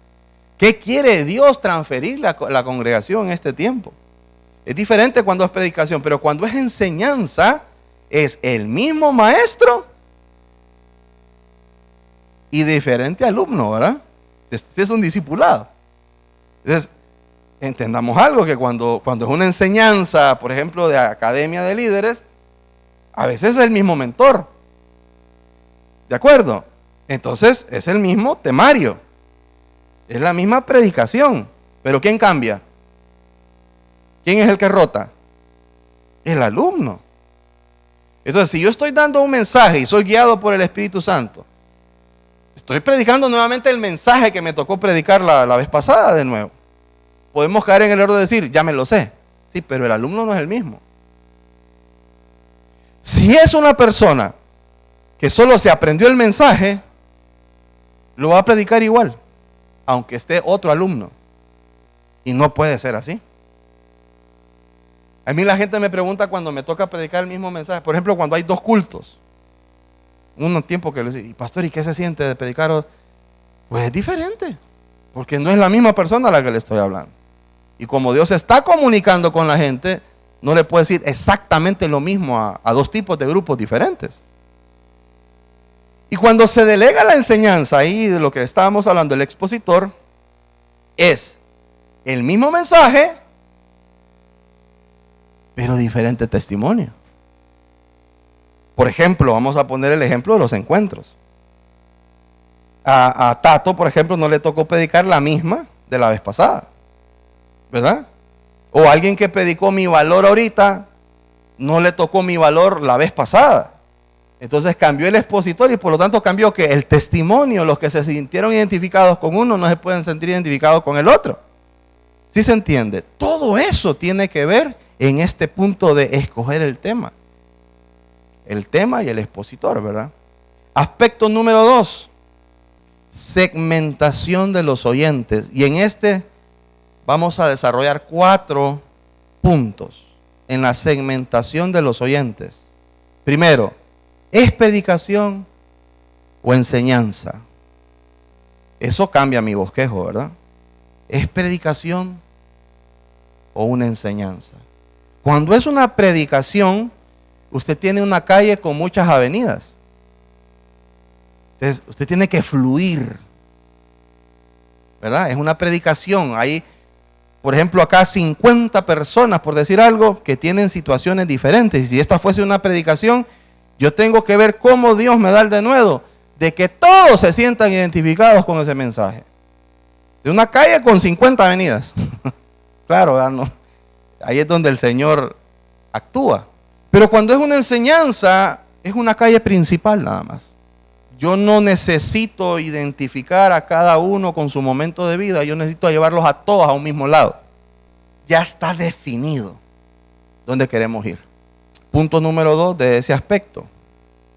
Speaker 1: ¿Qué quiere Dios transferir la congregación en este tiempo? Es diferente cuando es predicación, pero cuando es enseñanza, es el mismo maestro y diferente alumno, ¿verdad? Este es un discipulado. Entonces, entendamos algo, que cuando es una enseñanza, por ejemplo, de academia de líderes, a veces es el mismo mentor. ¿De acuerdo? Entonces, es el mismo temario. Es la misma predicación. Pero ¿quién cambia? ¿Quién es el que rota? El alumno. Entonces, si yo estoy dando un mensaje y soy guiado por el Espíritu Santo, estoy predicando nuevamente el mensaje que me tocó predicar la vez pasada de nuevo. Podemos caer en el error de decir, ya me lo sé. Sí, pero el alumno no es el mismo. Si es una persona que solo se aprendió el mensaje, lo va a predicar igual, aunque esté otro alumno. Y no puede ser así. A mí la gente me pregunta cuando me toca predicar el mismo mensaje. Por ejemplo, cuando hay 2 cultos. Un tiempo que le dice, pastor, ¿y qué se siente de predicar? Pues es diferente, porque no es la misma persona a la que le estoy hablando. Y como Dios está comunicando con la gente, no le puede decir exactamente lo mismo a 2 tipos de grupos diferentes. Y cuando se delega la enseñanza, ahí de lo que estábamos hablando, el expositor, es el mismo mensaje, pero diferente testimonio. Por ejemplo, vamos a poner el ejemplo de los encuentros. A Tato, por ejemplo, no le tocó predicar la misma de la vez pasada, ¿verdad? O alguien que predicó mi valor ahorita, no le tocó mi valor la vez pasada. Entonces cambió el expositor y por lo tanto cambió que el testimonio, los que se sintieron identificados con uno no se pueden sentir identificados con el otro. ¿Sí se entiende? Todo eso tiene que ver en este punto de escoger el tema. El tema y el expositor, ¿verdad? Aspecto número 2, segmentación de los oyentes. Y en este vamos a desarrollar 4 puntos en la segmentación de los oyentes. Primero, ¿es predicación o enseñanza? Eso cambia mi bosquejo, ¿verdad? ¿Es predicación o una enseñanza? Cuando es una predicación, usted tiene una calle con muchas avenidas. Entonces, usted tiene que fluir, ¿verdad? Es una predicación. Hay, por ejemplo, acá 50 personas, por decir algo, que tienen situaciones diferentes. Y si esta fuese una predicación, yo tengo que ver cómo Dios me da el denuedo de que todos se sientan identificados con ese mensaje. De una calle con 50 avenidas. Claro, no. Ahí es donde el Señor actúa. Pero cuando es una enseñanza, es una calle principal nada más. Yo no necesito identificar a cada uno con su momento de vida. Yo necesito llevarlos a todos a un mismo lado. Ya está definido dónde queremos ir. Punto número 2 de ese aspecto.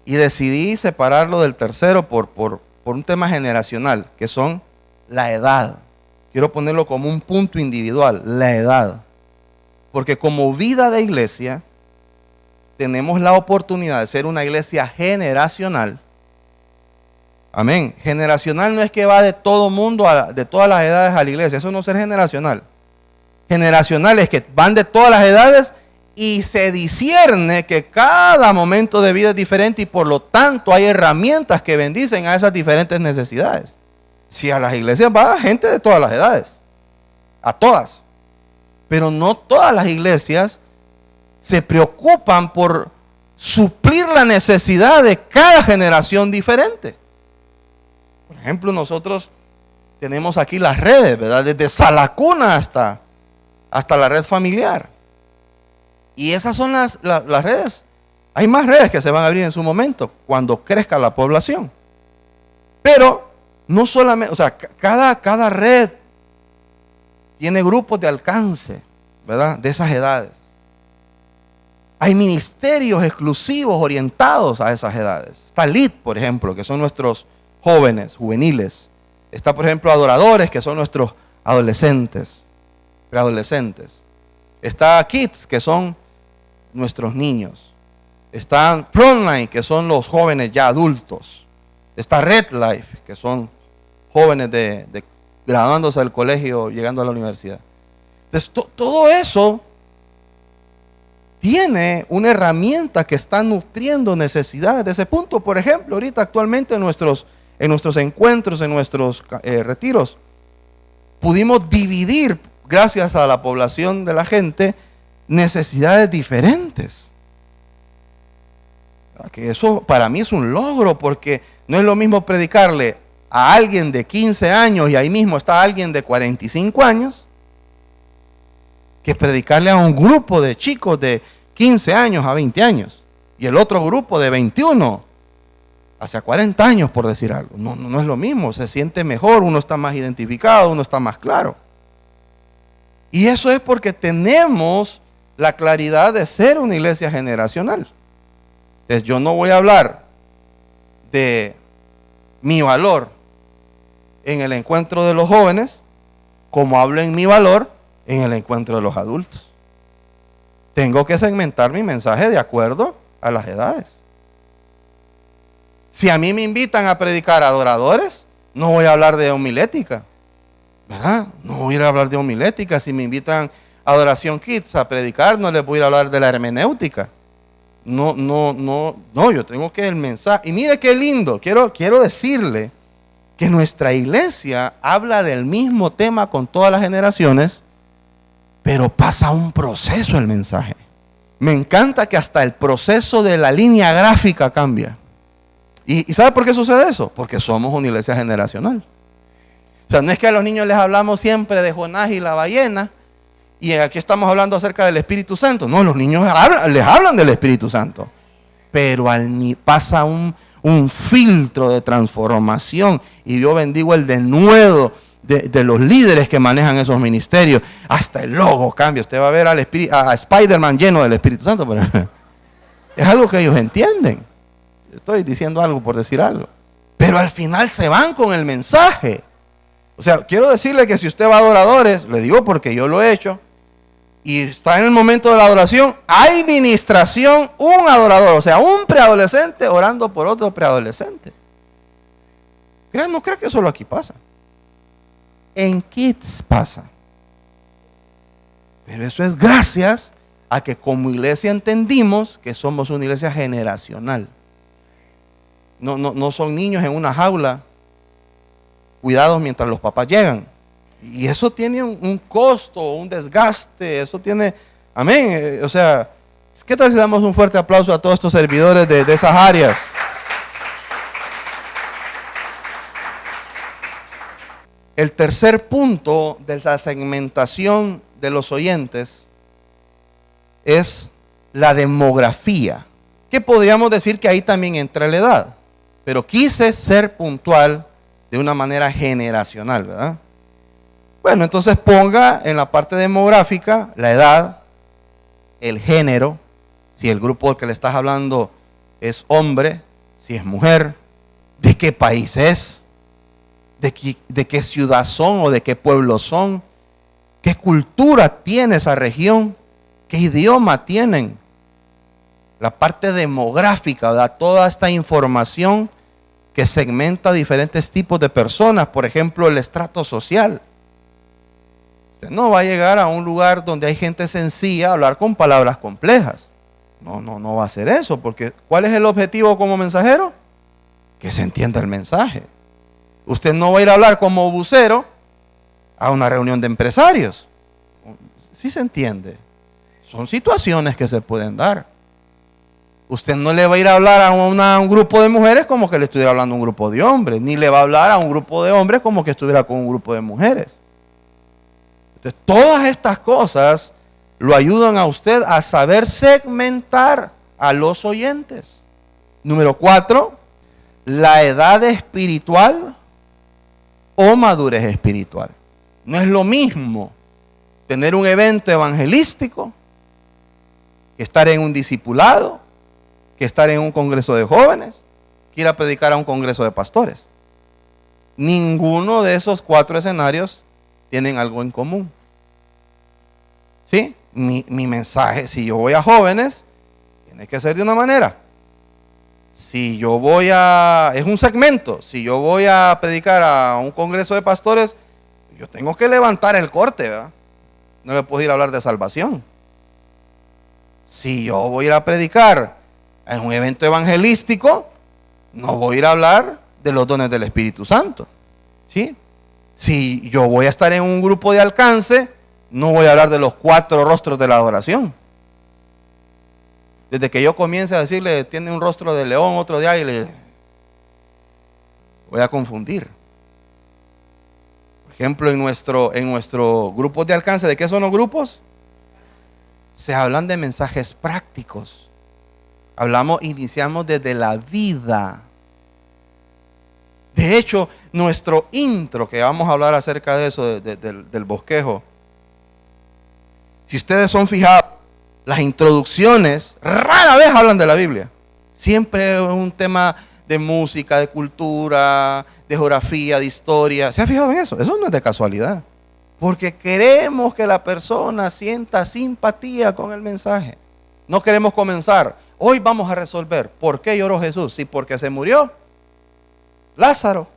Speaker 1: Y decidí separarlo del tercero por un tema generacional, que son la edad. Quiero ponerlo como un punto individual, la edad. Porque como vida de iglesia, tenemos la oportunidad de ser una iglesia generacional. Amén. Generacional no es que va de todo mundo, de todas las edades a la iglesia. Eso no es ser generacional. Generacional es que van de todas las edades y se discierne que cada momento de vida es diferente y por lo tanto hay herramientas que bendicen a esas diferentes necesidades. Si a las iglesias va gente de todas las edades, a todas. Pero no todas las iglesias se preocupan por suplir la necesidad de cada generación diferente. Por ejemplo, nosotros tenemos aquí las redes, ¿verdad? Desde Salacuna hasta la red familiar. Y esas son las redes Hay más redes que se van a abrir en su momento, cuando crezca la población. Pero no solamente, o sea, cada red tiene grupos de alcance, ¿verdad? De esas edades. Hay ministerios exclusivos orientados a esas edades. Está LEAD, por ejemplo, que son nuestros jóvenes, juveniles. Está, por ejemplo, Adoradores, que son nuestros adolescentes, preadolescentes. Está Kids, que son nuestros niños. Está Frontline, que son los jóvenes ya adultos. Está Red Life, que son jóvenes de graduándose del colegio, llegando a la universidad. Entonces, todo eso tiene una herramienta que está nutriendo necesidades de ese punto. Por ejemplo, ahorita actualmente en nuestros encuentros, en nuestros retiros, pudimos dividir, gracias a la población de la gente, necesidades diferentes. Que eso para mí es un logro, porque no es lo mismo predicarle a alguien de 15 años y ahí mismo está alguien de 45 años, que predicarle a un grupo de chicos de 15 años a 20 años y el otro grupo de 21 hacia 40 años, por decir algo. No es lo mismo, se siente mejor, uno está más identificado, uno está más claro. Y eso es porque tenemos la claridad de ser una iglesia generacional. Entonces, yo no voy a hablar de mi valor en el encuentro de los jóvenes como hablo en mi valor en el encuentro de los adultos. Tengo que segmentar mi mensaje de acuerdo a las edades. Si a mí me invitan a predicar a adoradores, no voy a hablar de homilética, ¿verdad? No voy a ir a hablar de homilética. Si me invitan a Adoración Kids a predicar, no les voy a ir a hablar de la hermenéutica. No, yo tengo que el mensaje. Y mire qué lindo, quiero decirle que nuestra iglesia habla del mismo tema con todas las generaciones, pero pasa un proceso el mensaje. Me encanta que hasta el proceso de la línea gráfica cambia. ¿Y sabe por qué sucede eso? Porque somos una iglesia generacional. O sea, no es que a los niños les hablamos siempre de Jonás y la ballena, y aquí estamos hablando acerca del Espíritu Santo. No, los niños les hablan del Espíritu Santo. Pero pasa un filtro de transformación. Y yo bendigo el denuedo de los líderes que manejan esos ministerios. Hasta el logo cambia. Usted va a ver a Spider-Man lleno del Espíritu Santo. Pero es algo que ellos entienden. Estoy diciendo algo por decir algo. Pero al final se van con el mensaje. O sea, quiero decirle que si usted va a adoradores, le digo porque yo lo he hecho, y está en el momento de la adoración, hay ministración, un adorador, o sea, un preadolescente orando por otro preadolescente. No crea que solo aquí pasa. En Kids pasa. Pero eso es gracias a que como iglesia entendimos que somos una iglesia generacional. No son niños en una jaula cuidados mientras los papás llegan. Y eso tiene un costo, un desgaste, eso tiene, amén. O sea, ¿qué tal si damos un fuerte aplauso a todos estos servidores de esas áreas? El tercer punto de la segmentación de los oyentes es la demografía, que podríamos decir que ahí también entra la edad, pero quise ser puntual de una manera generacional, ¿verdad? Bueno, entonces ponga en la parte demográfica la edad, el género, si el grupo al que le estás hablando es hombre, si es mujer, de qué país es, de qué ciudad son o de qué pueblo son, qué cultura tiene esa región, qué idioma tienen. La parte demográfica da toda esta información que segmenta diferentes tipos de personas, por ejemplo, el estrato social. Usted no va a llegar a un lugar donde hay gente sencilla a hablar con palabras complejas. No va a hacer eso, porque ¿cuál es el objetivo como mensajero? Que se entienda el mensaje. Usted no va a ir a hablar como vocero a una reunión de empresarios. ¿Sí se entiende? Son situaciones que se pueden dar. Usted no le va a ir a hablar a un grupo de mujeres como que le estuviera hablando a un grupo de hombres, ni le va a hablar a un grupo de hombres como que estuviera con un grupo de mujeres. Entonces, todas estas cosas lo ayudan a usted a saber segmentar a los oyentes. Número 4, la edad espiritual o madurez espiritual. No es lo mismo tener un evento evangelístico que estar en un discipulado, que estar en un congreso de jóvenes, que ir a predicar a un congreso de pastores. Ninguno de esos 4 escenarios tienen algo en común. ¿Sí? Mi mensaje, si yo voy a jóvenes, tiene que ser de una manera. Si yo voy es un segmento, si yo voy a predicar a un congreso de pastores, yo tengo que levantar el corte, ¿verdad? No le puedo ir a hablar de salvación. Si yo voy a ir a predicar en un evento evangelístico, no voy a ir a hablar de los dones del Espíritu Santo. ¿Sí? Si yo voy a estar en un grupo de alcance, no voy a hablar de los 4 rostros de la adoración. Desde que yo comience a decirle, tiene un rostro de león, otro de águila, voy a confundir. Por ejemplo, en nuestro grupo de alcance, ¿de qué son los grupos? Se hablan de mensajes prácticos. Iniciamos desde la vida. De hecho, nuestro intro, que vamos a hablar acerca de eso, del bosquejo, si ustedes son fijados, las introducciones rara vez hablan de la Biblia. Siempre es un tema de música, de cultura, de geografía, de historia. ¿Se ha fijado en eso? Eso no es de casualidad. Porque queremos que la persona sienta simpatía con el mensaje. No queremos comenzar. Hoy vamos a resolver por qué lloró Jesús. Si porque se murió Lázaro,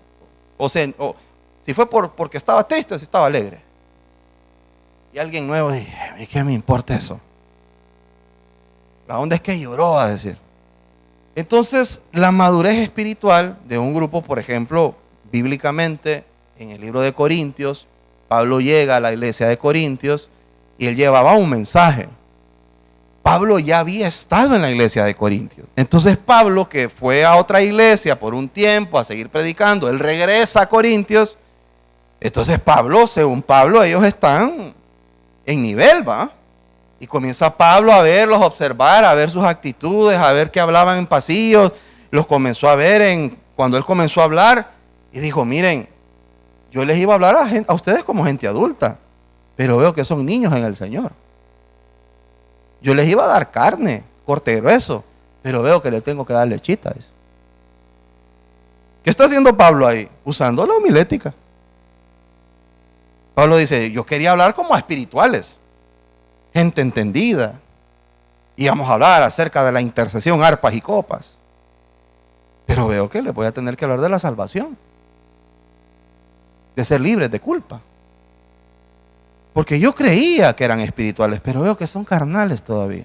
Speaker 1: o si fue porque estaba triste o si estaba alegre. Y alguien nuevo dice, ¿y qué me importa eso? La onda es que lloró, a decir. Entonces, la madurez espiritual de un grupo, por ejemplo, bíblicamente, en el libro de Corintios, Pablo llega a la iglesia de Corintios y él llevaba un mensaje. Pablo ya había estado en la iglesia de Corintios. Entonces Pablo, que fue a otra iglesia por un tiempo a seguir predicando, él regresa a Corintios. Entonces Pablo, según Pablo, ellos están en nivel, ¿va? Y comienza Pablo a verlos, a observar, a ver sus actitudes, a ver qué hablaban en pasillos. Los comenzó a ver cuando él comenzó a hablar y dijo, miren, yo les iba a hablar a ustedes como gente adulta, pero veo que son niños en el Señor. Yo les iba a dar carne, corte grueso, pero veo que les tengo que dar lechita. ¿Qué está haciendo Pablo ahí? Usando la homilética. Pablo dice, yo quería hablar como a espirituales, gente entendida. Íbamos a hablar acerca de la intercesión, arpas y copas. Pero veo que les voy a tener que hablar de la salvación, de ser libres de culpa. Porque yo creía que eran espirituales, pero veo que son carnales todavía.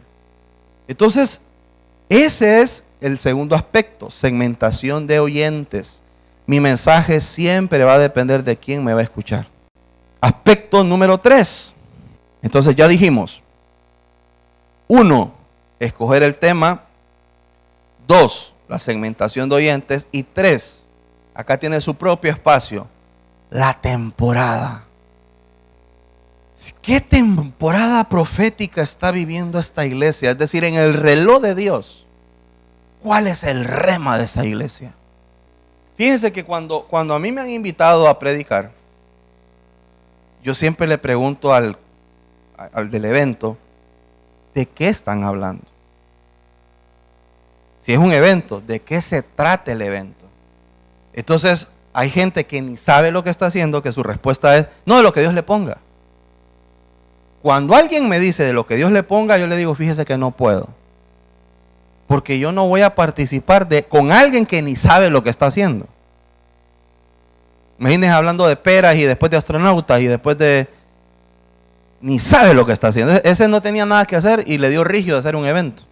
Speaker 1: Entonces, ese es el segundo aspecto, segmentación de oyentes. Mi mensaje siempre va a depender de quién me va a escuchar. Aspecto número 3. Entonces ya dijimos, 1, escoger el tema. 2, la segmentación de oyentes. Y 3, acá tiene su propio espacio, la temporada. ¿Qué temporada profética está viviendo esta iglesia? Es decir, en el reloj de Dios, ¿cuál es el rema de esa iglesia? Fíjense que cuando a mí me han invitado a predicar, yo siempre le pregunto al del evento, ¿de qué están hablando? Si es un evento, ¿de qué se trata el evento? Entonces, hay gente que ni sabe lo que está haciendo, que su respuesta es, no, de lo que Dios le ponga. Cuando alguien me dice de lo que Dios le ponga, yo le digo, fíjese que no puedo. Porque yo no voy a participar con alguien que ni sabe lo que está haciendo. Imagínense hablando de peras y después de astronautas y después de... Ni sabe lo que está haciendo. Ese no tenía nada que hacer y le dio rígido de hacer un evento.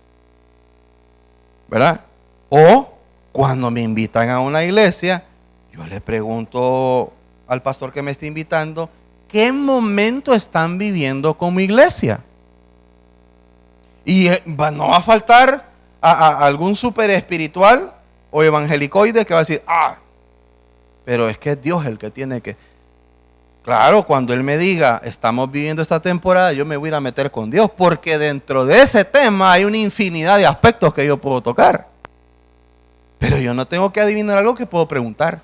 Speaker 1: ¿Verdad? O cuando me invitan a una iglesia, yo le pregunto al pastor que me está invitando, ¿qué momento están viviendo como iglesia? Y no va a faltar a algún súper espiritual o evangelicoide que va a decir, pero es que es Dios el que tiene que... Claro, cuando Él me diga, estamos viviendo esta temporada, yo me voy a ir a meter con Dios, porque dentro de ese tema hay una infinidad de aspectos que yo puedo tocar. Pero yo no tengo que adivinar algo que puedo preguntar.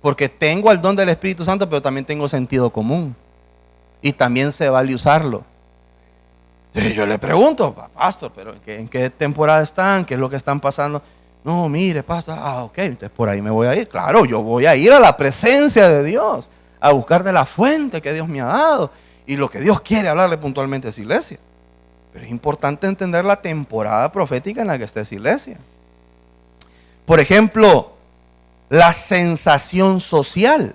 Speaker 1: Porque tengo el don del Espíritu Santo, pero también tengo sentido común. Y también se vale usarlo. Entonces yo le pregunto, pastor, pero ¿en qué temporada están? ¿Qué es lo que están pasando? No, mire, pastor, ok, entonces por ahí me voy a ir. Claro, yo voy a ir a la presencia de Dios, a buscar de la fuente que Dios me ha dado y lo que Dios quiere hablarle puntualmente a esa iglesia. Pero es importante entender la temporada profética en la que está esa iglesia. Por ejemplo, la sensación social.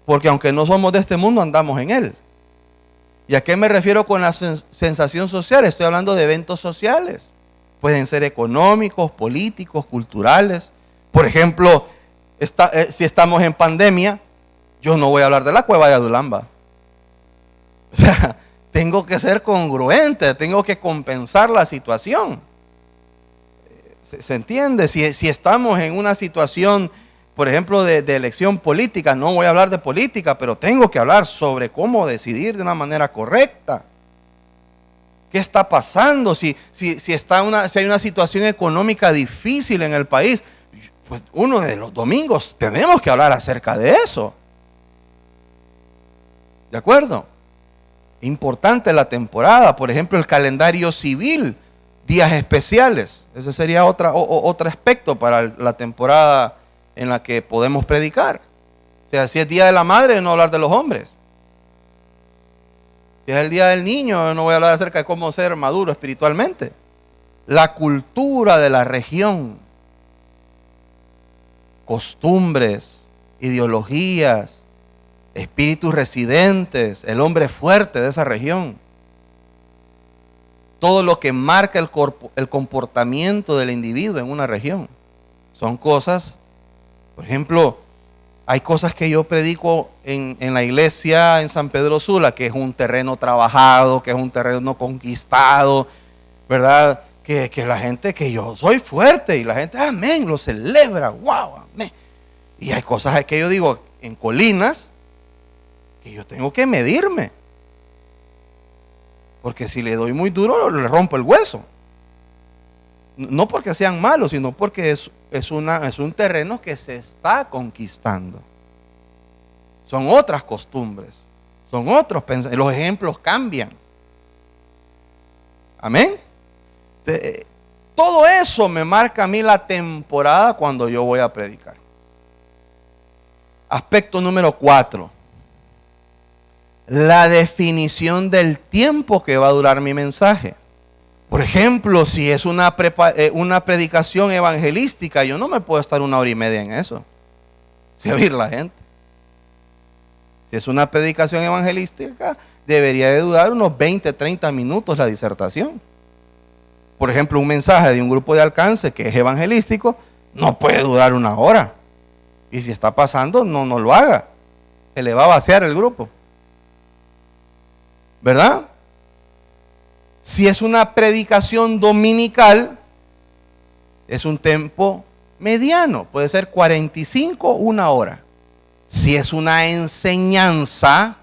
Speaker 1: Porque aunque no somos de este mundo, andamos en él. ¿Y a qué me refiero con la sensación social? Estoy hablando de eventos sociales. Pueden ser económicos, políticos, culturales. Por ejemplo, si estamos en pandemia, yo no voy a hablar de la cueva de Adulamba. O sea, tengo que ser congruente, tengo que compensar la situación. ¿Se entiende? Si estamos en una situación, por ejemplo, de elección política, no voy a hablar de política, pero tengo que hablar sobre cómo decidir de una manera correcta. ¿Qué está pasando? Si hay una situación económica difícil en el país, pues uno de los domingos tenemos que hablar acerca de eso. ¿De acuerdo? Importante la temporada, por ejemplo, el calendario civil, días especiales. Ese sería otro aspecto para la temporada en la que podemos predicar. O sea, si es Día de la Madre, no hablar de los hombres. Si es el Día del Niño, no voy a hablar acerca de cómo ser maduro espiritualmente. La cultura de la región, costumbres, ideologías, espíritus residentes, el hombre fuerte de esa región. Todo lo que marca el comportamiento del individuo en una región. Son cosas, por ejemplo, hay cosas que yo predico en la iglesia en San Pedro Sula, que es un terreno trabajado, que es un terreno conquistado, ¿verdad? Que la gente, que yo soy fuerte y la gente, amén, lo celebra, wow, amén. Y hay cosas que yo digo en colinas que yo tengo que medirme. Porque si le doy muy duro, le rompo el hueso. No porque sean malos, sino porque es un terreno que se está conquistando. Son otras costumbres, son otros pensamientos, los ejemplos cambian. Amén. Todo eso me marca a mí la temporada cuando yo voy a predicar. Aspecto número 4. La definición del tiempo que va a durar mi mensaje. Por ejemplo, si es una predicación evangelística, yo no me puedo estar 1 hora y media en eso, sin oír la gente. Si es una predicación evangelística, debería de durar unos 20, 30 minutos la disertación. Por ejemplo, un mensaje de un grupo de alcance que es evangelístico, no puede durar 1 hora. Y si está pasando, no lo haga. Se le va a vaciar el grupo. ¿Verdad? Si es una predicación dominical, es un tiempo mediano, puede ser 45, 1 hora. Si es una enseñanza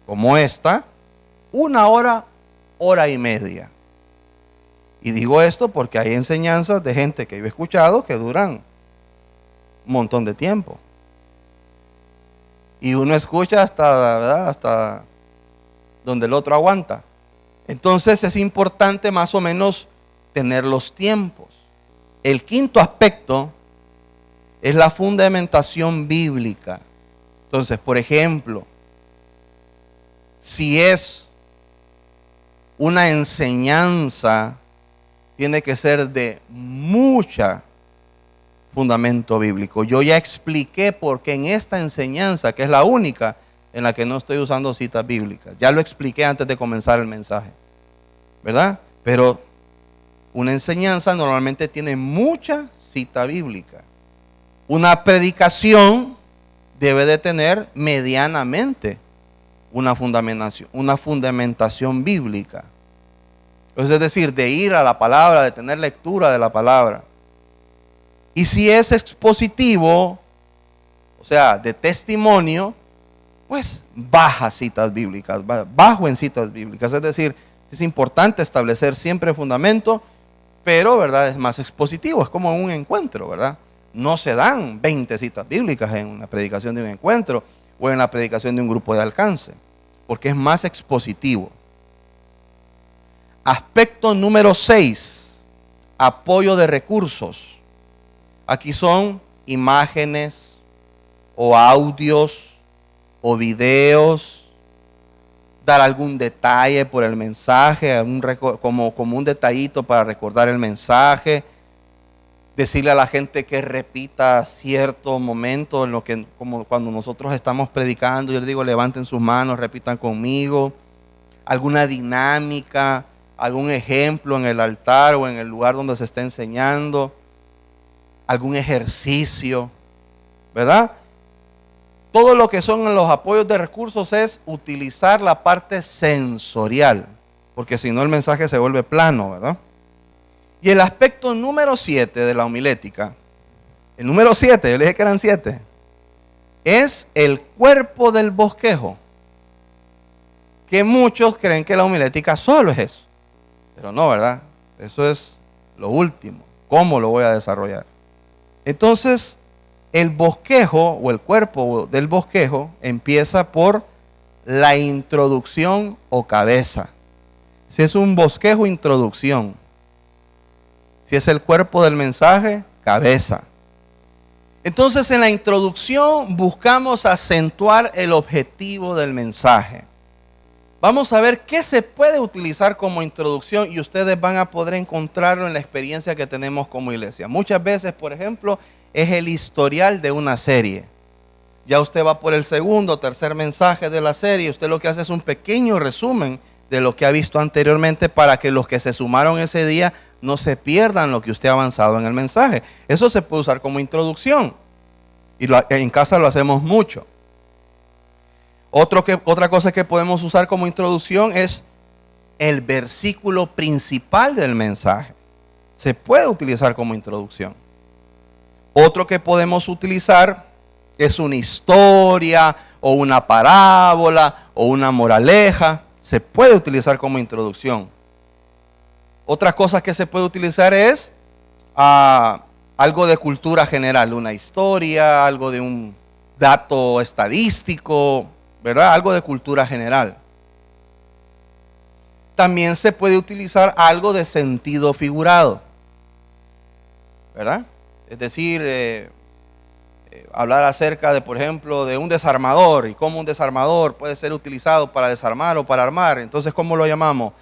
Speaker 1: como esta, 1 hora, 1 hora y media. Y digo esto porque hay enseñanzas de gente que yo he escuchado que duran un montón de tiempo. Y uno escucha hasta donde el otro aguanta. Entonces es importante más o menos tener los tiempos. El 5.º aspecto es la fundamentación bíblica. Entonces, por ejemplo, si es una enseñanza, tiene que ser de mucha fundamento bíblico. Yo ya expliqué por qué en esta enseñanza, que es la única en la que no estoy usando citas bíblicas. Ya lo expliqué antes de comenzar el mensaje, ¿verdad? Pero una enseñanza normalmente tiene mucha cita bíblica. Una predicación debe de tener medianamente una fundamentación bíblica. Es decir, de ir a la palabra, de tener lectura de la palabra. Y si es expositivo, o sea, de testimonio, pues baja citas bíblicas, bajo en citas bíblicas. Es decir, es importante establecer siempre fundamento, pero, ¿verdad?, es más expositivo, es como un encuentro, ¿verdad? No se dan 20 citas bíblicas en una predicación de un encuentro o en la predicación de un grupo de alcance, porque es más expositivo. Aspecto número 6, apoyo de recursos. Aquí son imágenes o audios o videos, dar algún detalle por el mensaje, como un detallito para recordar el mensaje, decirle a la gente que repita cierto momento, en lo que, como cuando nosotros estamos predicando, yo les digo, levanten sus manos, repitan conmigo, alguna dinámica, algún ejemplo en el altar o en el lugar donde se está enseñando, algún ejercicio, ¿verdad? Todo lo que son los apoyos de recursos es utilizar la parte sensorial, porque si no el mensaje se vuelve plano, ¿verdad? Y el aspecto número 7 de la homilética, el número 7, yo le dije que eran 7, es el cuerpo del bosquejo, que muchos creen que la homilética solo es eso, pero no, ¿verdad? Eso es lo último, ¿cómo lo voy a desarrollar? Entonces, el bosquejo o el cuerpo del bosquejo empieza por la introducción o cabeza. Si es un bosquejo, introducción. Si es el cuerpo del mensaje, cabeza. Entonces, en la introducción buscamos acentuar el objetivo del mensaje. Vamos a ver qué se puede utilizar como introducción y ustedes van a poder encontrarlo en la experiencia que tenemos como iglesia. Muchas veces, por ejemplo, es el historial de una serie. Ya usted va por el segundo o tercer mensaje de la serie. Usted lo que hace es un pequeño resumen de lo que ha visto anteriormente para que los que se sumaron ese día no se pierdan lo que usted ha avanzado en el mensaje. Eso se puede usar como introducción. Y en casa lo hacemos mucho. Otra cosa que podemos usar como introducción es el versículo principal del mensaje. Se puede utilizar como introducción. Otro que podemos utilizar es una historia o una parábola o una moraleja. Se puede utilizar como introducción. Otra cosa que se puede utilizar es algo de cultura general, una historia, algo de un dato estadístico, ¿verdad? Algo de cultura general. También se puede utilizar algo de sentido figurado, ¿verdad? Es decir, hablar acerca de, por ejemplo, de un desarmador y cómo un desarmador puede ser utilizado para desarmar o para armar. Entonces, ¿cómo lo llamamos?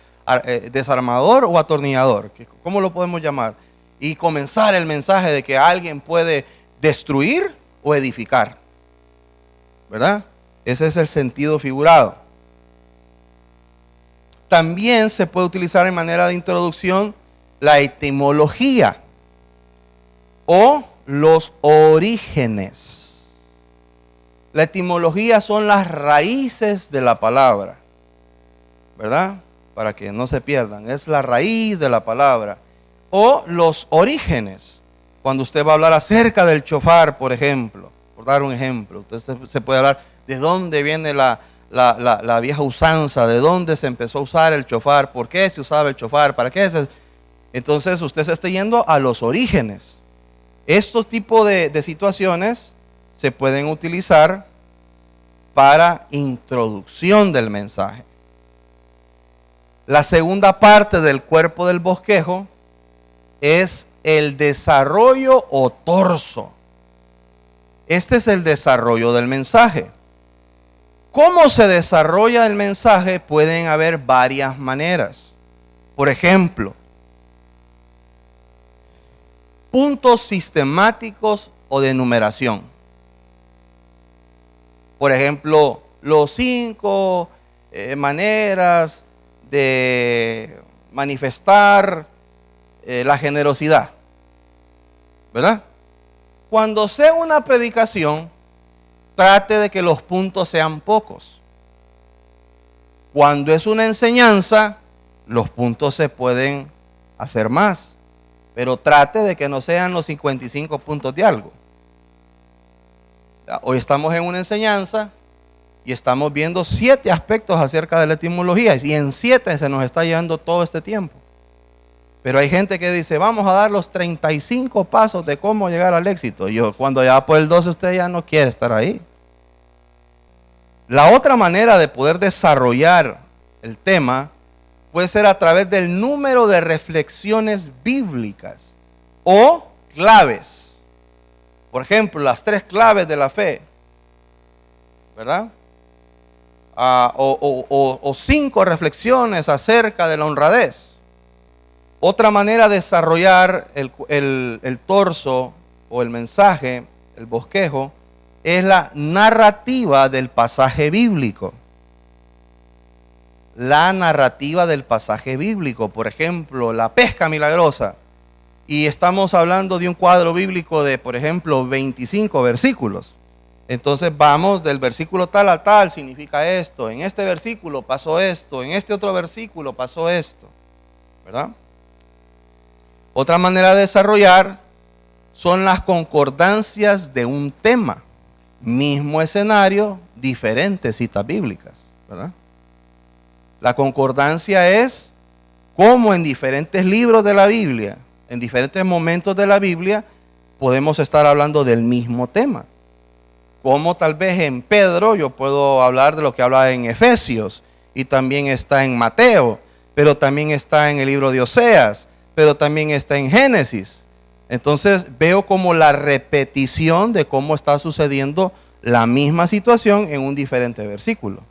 Speaker 1: ¿Desarmador o atornillador? ¿Cómo lo podemos llamar? Y comenzar el mensaje de que alguien puede destruir o edificar, ¿verdad? Ese es el sentido figurado. También se puede utilizar en manera de introducción la etimología o los orígenes. La etimología son las raíces de la palabra, ¿verdad? Para que no se pierdan, es la raíz de la palabra. O los orígenes, cuando usted va a hablar acerca del shofar, por ejemplo, por dar un ejemplo, entonces se puede hablar de dónde viene la vieja usanza, de dónde se empezó a usar el shofar, por qué se usaba el shofar, para qué se... Entonces usted se está yendo a los orígenes. Estos tipos de situaciones se pueden utilizar para introducción del mensaje. La segunda parte del cuerpo del bosquejo es el desarrollo o torso. Este es el desarrollo del mensaje. ¿Cómo se desarrolla el mensaje? Pueden haber varias maneras. Por ejemplo, puntos sistemáticos o de numeración. Por ejemplo, los 5 maneras de manifestar la generosidad, ¿verdad? Cuando sea una predicación, trate de que los puntos sean pocos. Cuando es una enseñanza, los puntos se pueden hacer más, pero trate de que no sean los 55 puntos de algo. Hoy estamos en una enseñanza Y estamos viendo 7 aspectos acerca de la etimología. Y en 7 se nos está llevando todo este tiempo. Pero hay gente que dice, vamos a dar los 35 pasos de cómo llegar al éxito. Yo, cuando ya por el 12 usted ya no quiere estar ahí. La otra manera de poder desarrollar el tema puede ser a través del número de reflexiones bíblicas o claves. Por ejemplo, las 3 claves de la fe, ¿verdad? O 5 reflexiones acerca de la honradez. Otra manera de desarrollar el torso o el mensaje, el bosquejo, es la narrativa del pasaje bíblico. La narrativa del pasaje bíblico, por ejemplo, la pesca milagrosa. Y estamos hablando de un cuadro bíblico de, por ejemplo, 25 versículos. Entonces vamos del versículo tal a tal, significa esto. En este versículo pasó esto. En este otro versículo pasó esto. ¿Verdad? Otra manera de desarrollar son las concordancias de un tema. Mismo escenario, diferentes citas bíblicas. ¿Verdad? La concordancia es cómo en diferentes libros de la Biblia, en diferentes momentos de la Biblia, podemos estar hablando del mismo tema. Como tal vez en Pedro yo puedo hablar de lo que habla en Efesios, y también está en Mateo, pero también está en el libro de Oseas, pero también está en Génesis. Entonces veo como la repetición de cómo está sucediendo la misma situación en un diferente versículo.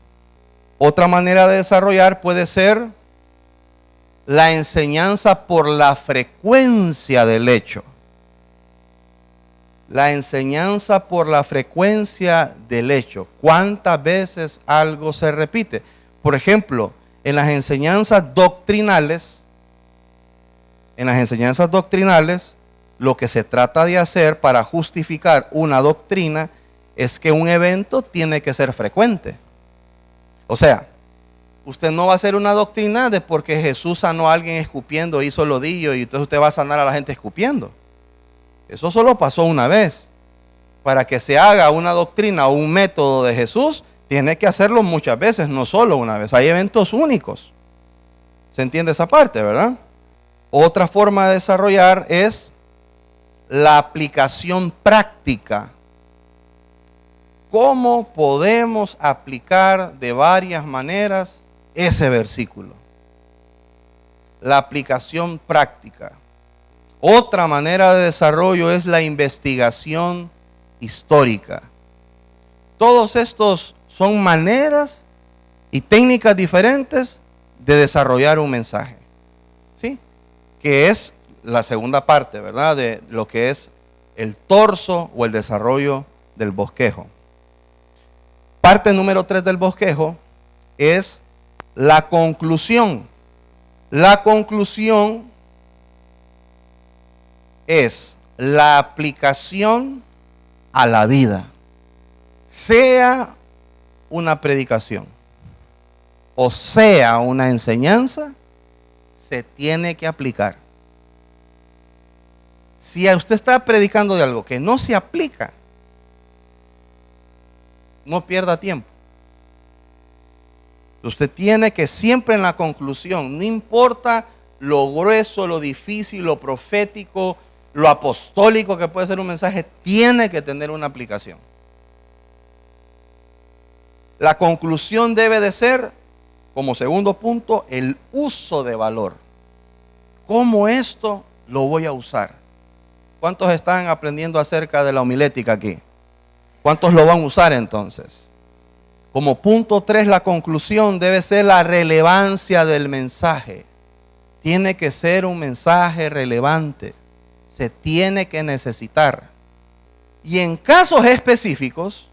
Speaker 1: Otra manera de desarrollar puede ser la enseñanza por la frecuencia del hecho. La enseñanza por la frecuencia del hecho. ¿Cuántas veces algo se repite? Por ejemplo, en las enseñanzas doctrinales, lo que se trata de hacer para justificar una doctrina es que un evento tiene que ser frecuente. O sea, usted no va a hacer una doctrina de porque Jesús sanó a alguien escupiendo, hizo lodillo y entonces usted va a sanar a la gente escupiendo. Eso solo pasó una vez. Para que se haga una doctrina o un método de Jesús, tiene que hacerlo muchas veces, no solo una vez. Hay eventos únicos. ¿Se entiende esa parte, verdad? Otra forma de desarrollar es la aplicación práctica. ¿Cómo podemos aplicar de varias maneras ese versículo? La aplicación práctica. Otra manera de desarrollo es la investigación histórica. Todos estos son maneras y técnicas diferentes de desarrollar un mensaje. ¿Sí? Que es la segunda parte, ¿verdad? De lo que es el torso o el desarrollo del bosquejo. Parte número 3 del bosquejo es la conclusión. La conclusión es la aplicación a la vida, sea una predicación o sea una enseñanza, se tiene que aplicar. Si usted está predicando de algo que no se aplica, no pierda tiempo. Usted tiene que siempre en la conclusión, no importa lo grueso, lo difícil, lo profético, lo apostólico que puede ser un mensaje, tiene que tener una aplicación. La conclusión debe de ser, como segundo punto, el uso de valor. ¿Cómo esto lo voy a usar? ¿Cuántos están aprendiendo acerca de la homilética aquí? ¿Cuántos lo van a usar entonces? Como punto 3, la conclusión debe ser la relevancia del mensaje. Tiene que ser un mensaje relevante. Se tiene que necesitar. Y en casos específicos,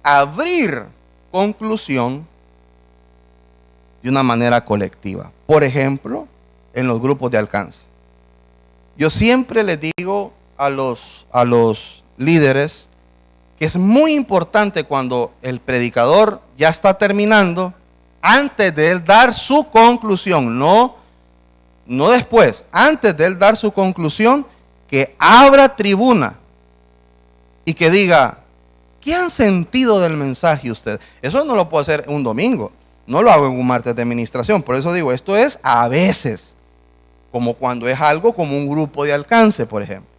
Speaker 1: abrir conclusión de una manera colectiva. Por ejemplo, en los grupos de alcance. Yo siempre les digo a los líderes que es muy importante cuando el predicador ya está terminando, antes de él dar su conclusión, no después, antes de él dar su conclusión, que abra tribuna y que diga, ¿Qué han sentido del mensaje ustedes? Eso no lo puedo hacer un domingo. No lo hago en un martes de administración. Por eso digo, esto es a veces. Como cuando es algo como un grupo de alcance, por ejemplo.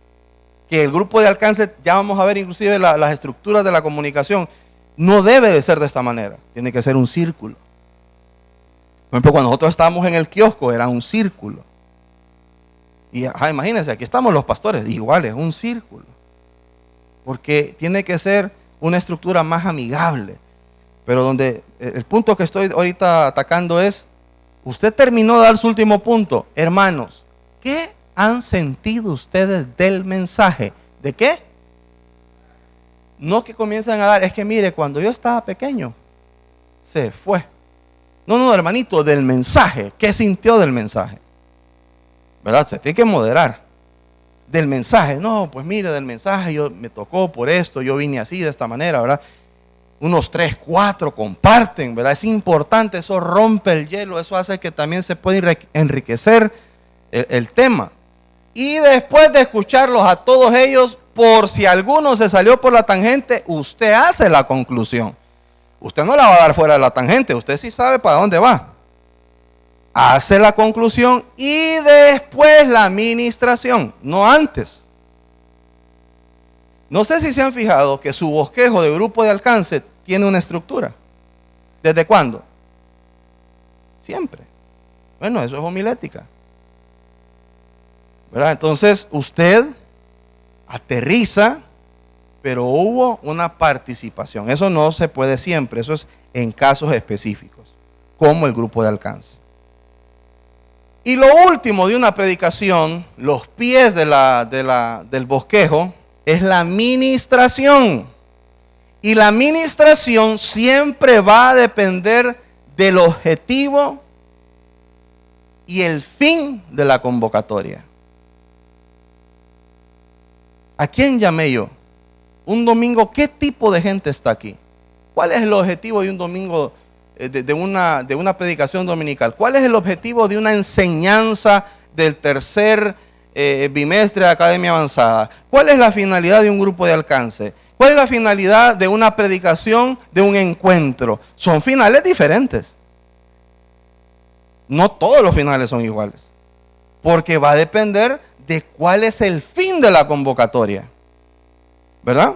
Speaker 1: Que el grupo de alcance, ya vamos a ver inclusive las estructuras de la comunicación, no debe de ser de esta manera. Tiene que ser un círculo. Por ejemplo, cuando nosotros estábamos en el kiosco, era un círculo. Y imagínense, aquí estamos los pastores, igual es un círculo. Porque tiene que ser una estructura más amigable. Pero donde el punto que estoy ahorita atacando es, usted terminó de dar su último punto. Hermanos, ¿qué han sentido ustedes del mensaje? ¿De qué? No que comienzan a dar, es que mire, cuando yo estaba pequeño, se fue. No, hermanito, del mensaje. ¿Qué sintió del mensaje? ¿Verdad? Usted tiene que moderar. Del mensaje, no, pues mire, del mensaje, me tocó por esto, yo vine así, de esta manera, ¿verdad? Unos 3, 4 comparten, ¿verdad? Es importante, eso rompe el hielo, eso hace que también se pueda enriquecer el tema. Y después de escucharlos a todos ellos, por si alguno se salió por la tangente, usted hace la conclusión. Usted no la va a dar fuera de la tangente, usted sí sabe para dónde va. Hace la conclusión y después la administración, no antes. No sé si se han fijado que su bosquejo de grupo de alcance tiene una estructura. ¿Desde cuándo? Siempre. Bueno, eso es homilética. ¿Verdad? Entonces usted aterriza, pero hubo una participación. Eso no se puede siempre, eso es en casos específicos, como el grupo de alcance. Y lo último de una predicación, los pies del bosquejo, es la ministración. Y la ministración siempre va a depender del objetivo y el fin de la convocatoria. ¿A quién llamé yo? Un domingo, ¿qué tipo de gente está aquí? ¿Cuál es el objetivo de un domingo, de una predicación dominical? ¿Cuál es el objetivo de una enseñanza del tercer bimestre de Academia Avanzada? ¿Cuál es la finalidad de un grupo de alcance? ¿Cuál es la finalidad de una predicación, de un encuentro? Son finales diferentes. No todos los finales son iguales. Porque va a depender de cuál es el fin de la convocatoria. ¿Verdad?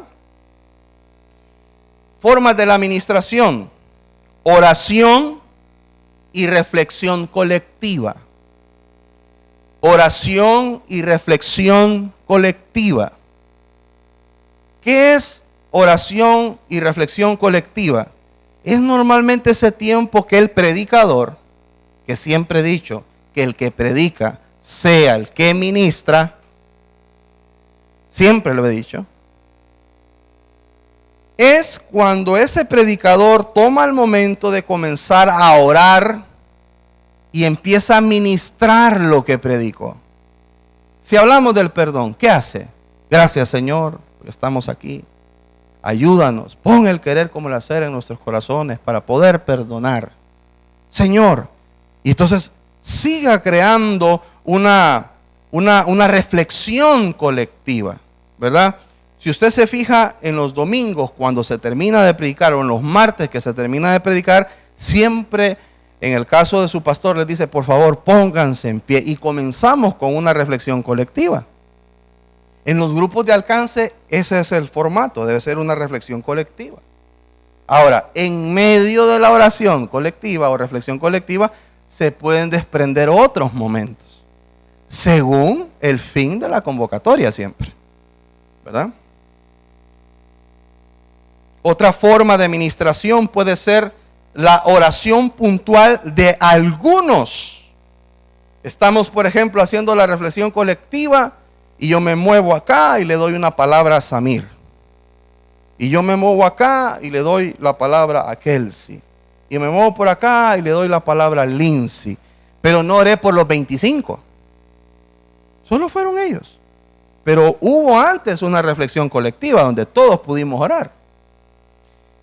Speaker 1: Formas de la administración: oración y reflexión colectiva. Oración y reflexión colectiva. ¿Qué es oración y reflexión colectiva? Es normalmente ese tiempo que el predicador, que siempre he dicho que el que predica sea el que ministra, siempre lo he dicho, es cuando ese predicador toma el momento de comenzar a orar y empieza a ministrar lo que predicó. Si hablamos del perdón, ¿qué hace? Gracias, Señor, porque estamos aquí. Ayúdanos, pon el querer como el hacer en nuestros corazones para poder perdonar. Señor, y entonces siga creando una reflexión colectiva, ¿verdad? Si usted se fija en los domingos cuando se termina de predicar o en los martes que se termina de predicar, siempre en el caso de su pastor les dice, por favor, pónganse en pie y comenzamos con una reflexión colectiva. En los grupos de alcance ese es el formato, debe ser una reflexión colectiva. Ahora, en medio de la oración colectiva o reflexión colectiva se pueden desprender otros momentos, según el fin de la convocatoria siempre, ¿verdad? Otra forma de administración puede ser la oración puntual de algunos. Estamos, por ejemplo, haciendo la reflexión colectiva y yo me muevo acá y le doy una palabra a Samir. Y yo me muevo acá y le doy la palabra a Kelsey. Y me muevo por acá y le doy la palabra a Lindsay. Pero no oré por los 25. Solo fueron ellos. Pero hubo antes una reflexión colectiva donde todos pudimos orar.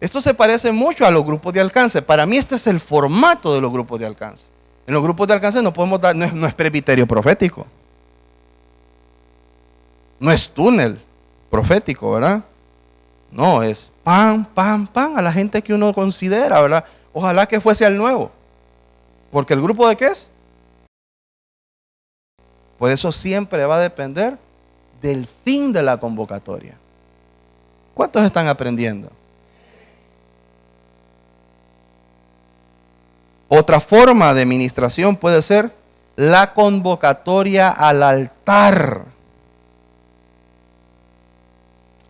Speaker 1: Esto se parece mucho a los grupos de alcance. Para mí este es el formato de los grupos de alcance. En los grupos de alcance no podemos dar, no es presbiterio profético. No es túnel profético, ¿verdad? No, es pan, pan, pan a la gente que uno considera, ¿verdad? Ojalá que fuese al nuevo. Porque el grupo de qué es. Por eso siempre va a depender del fin de la convocatoria. ¿Cuántos están aprendiendo? Otra forma de ministración puede ser la convocatoria al altar.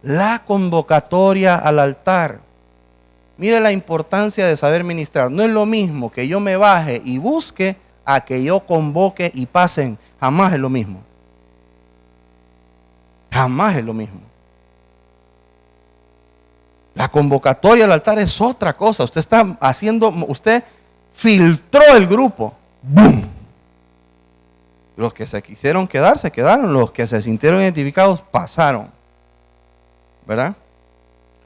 Speaker 1: La convocatoria al altar. Mire la importancia de saber ministrar. No es lo mismo que yo me baje y busque a que yo convoque y pasen. Jamás es lo mismo. Jamás es lo mismo. La convocatoria al altar es otra cosa. Usted está haciendo, usted filtró el grupo. ¡Bum! Los que se quisieron quedar, se quedaron. Los que se sintieron identificados, pasaron. ¿Verdad?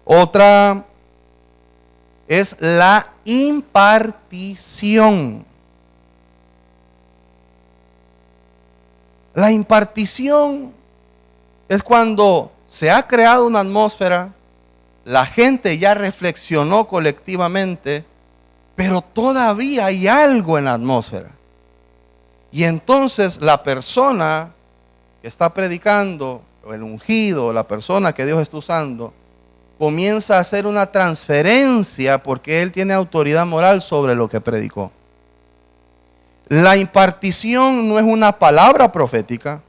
Speaker 1: Otra es la impartición. La impartición es cuando se ha creado una atmósfera, la gente ya reflexionó colectivamente, pero todavía hay algo en la atmósfera. Y entonces la persona que está predicando, o el ungido, la persona que Dios está usando, comienza a hacer una transferencia porque él tiene autoridad moral sobre lo que predicó. La impartición no es una palabra profética.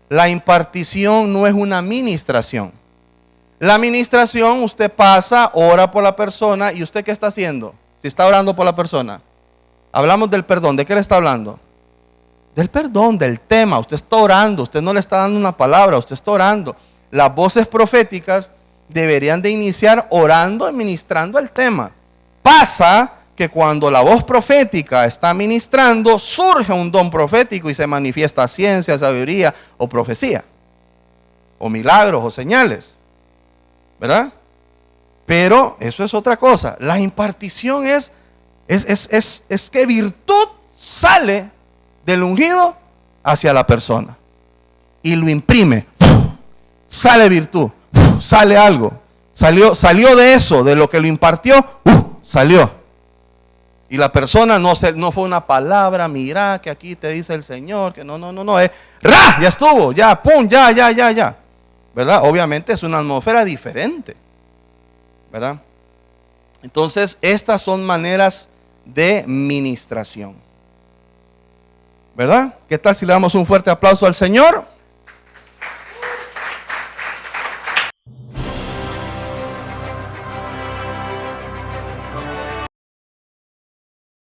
Speaker 1: La impartición no es una ministración. La ministración, usted pasa, ora por la persona, y usted ¿qué está haciendo? Si está orando por la persona. Hablamos del perdón. ¿De qué le está hablando? Del perdón, del tema. Usted está orando, usted no le está dando una palabra, usted está orando. Las voces proféticas deberían de iniciar orando y ministrando el tema. Pasa que cuando la voz profética está ministrando, surge un don profético y se manifiesta ciencia, sabiduría o profecía, o milagros o señales, ¿verdad? Pero eso es otra cosa. La impartición es que virtud sale del ungido hacia la persona y lo imprime. Sale virtud, sale algo, salió de eso, de lo que lo impartió, salió. Y la persona no fue una palabra, mira que aquí te dice el Señor, que no, es ¡ra! Ya estuvo, ya, pum, ya. ¿Verdad? Obviamente es una atmósfera diferente, ¿verdad? Entonces, estas son maneras de ministración, ¿verdad? ¿Qué tal si le damos un fuerte aplauso al Señor?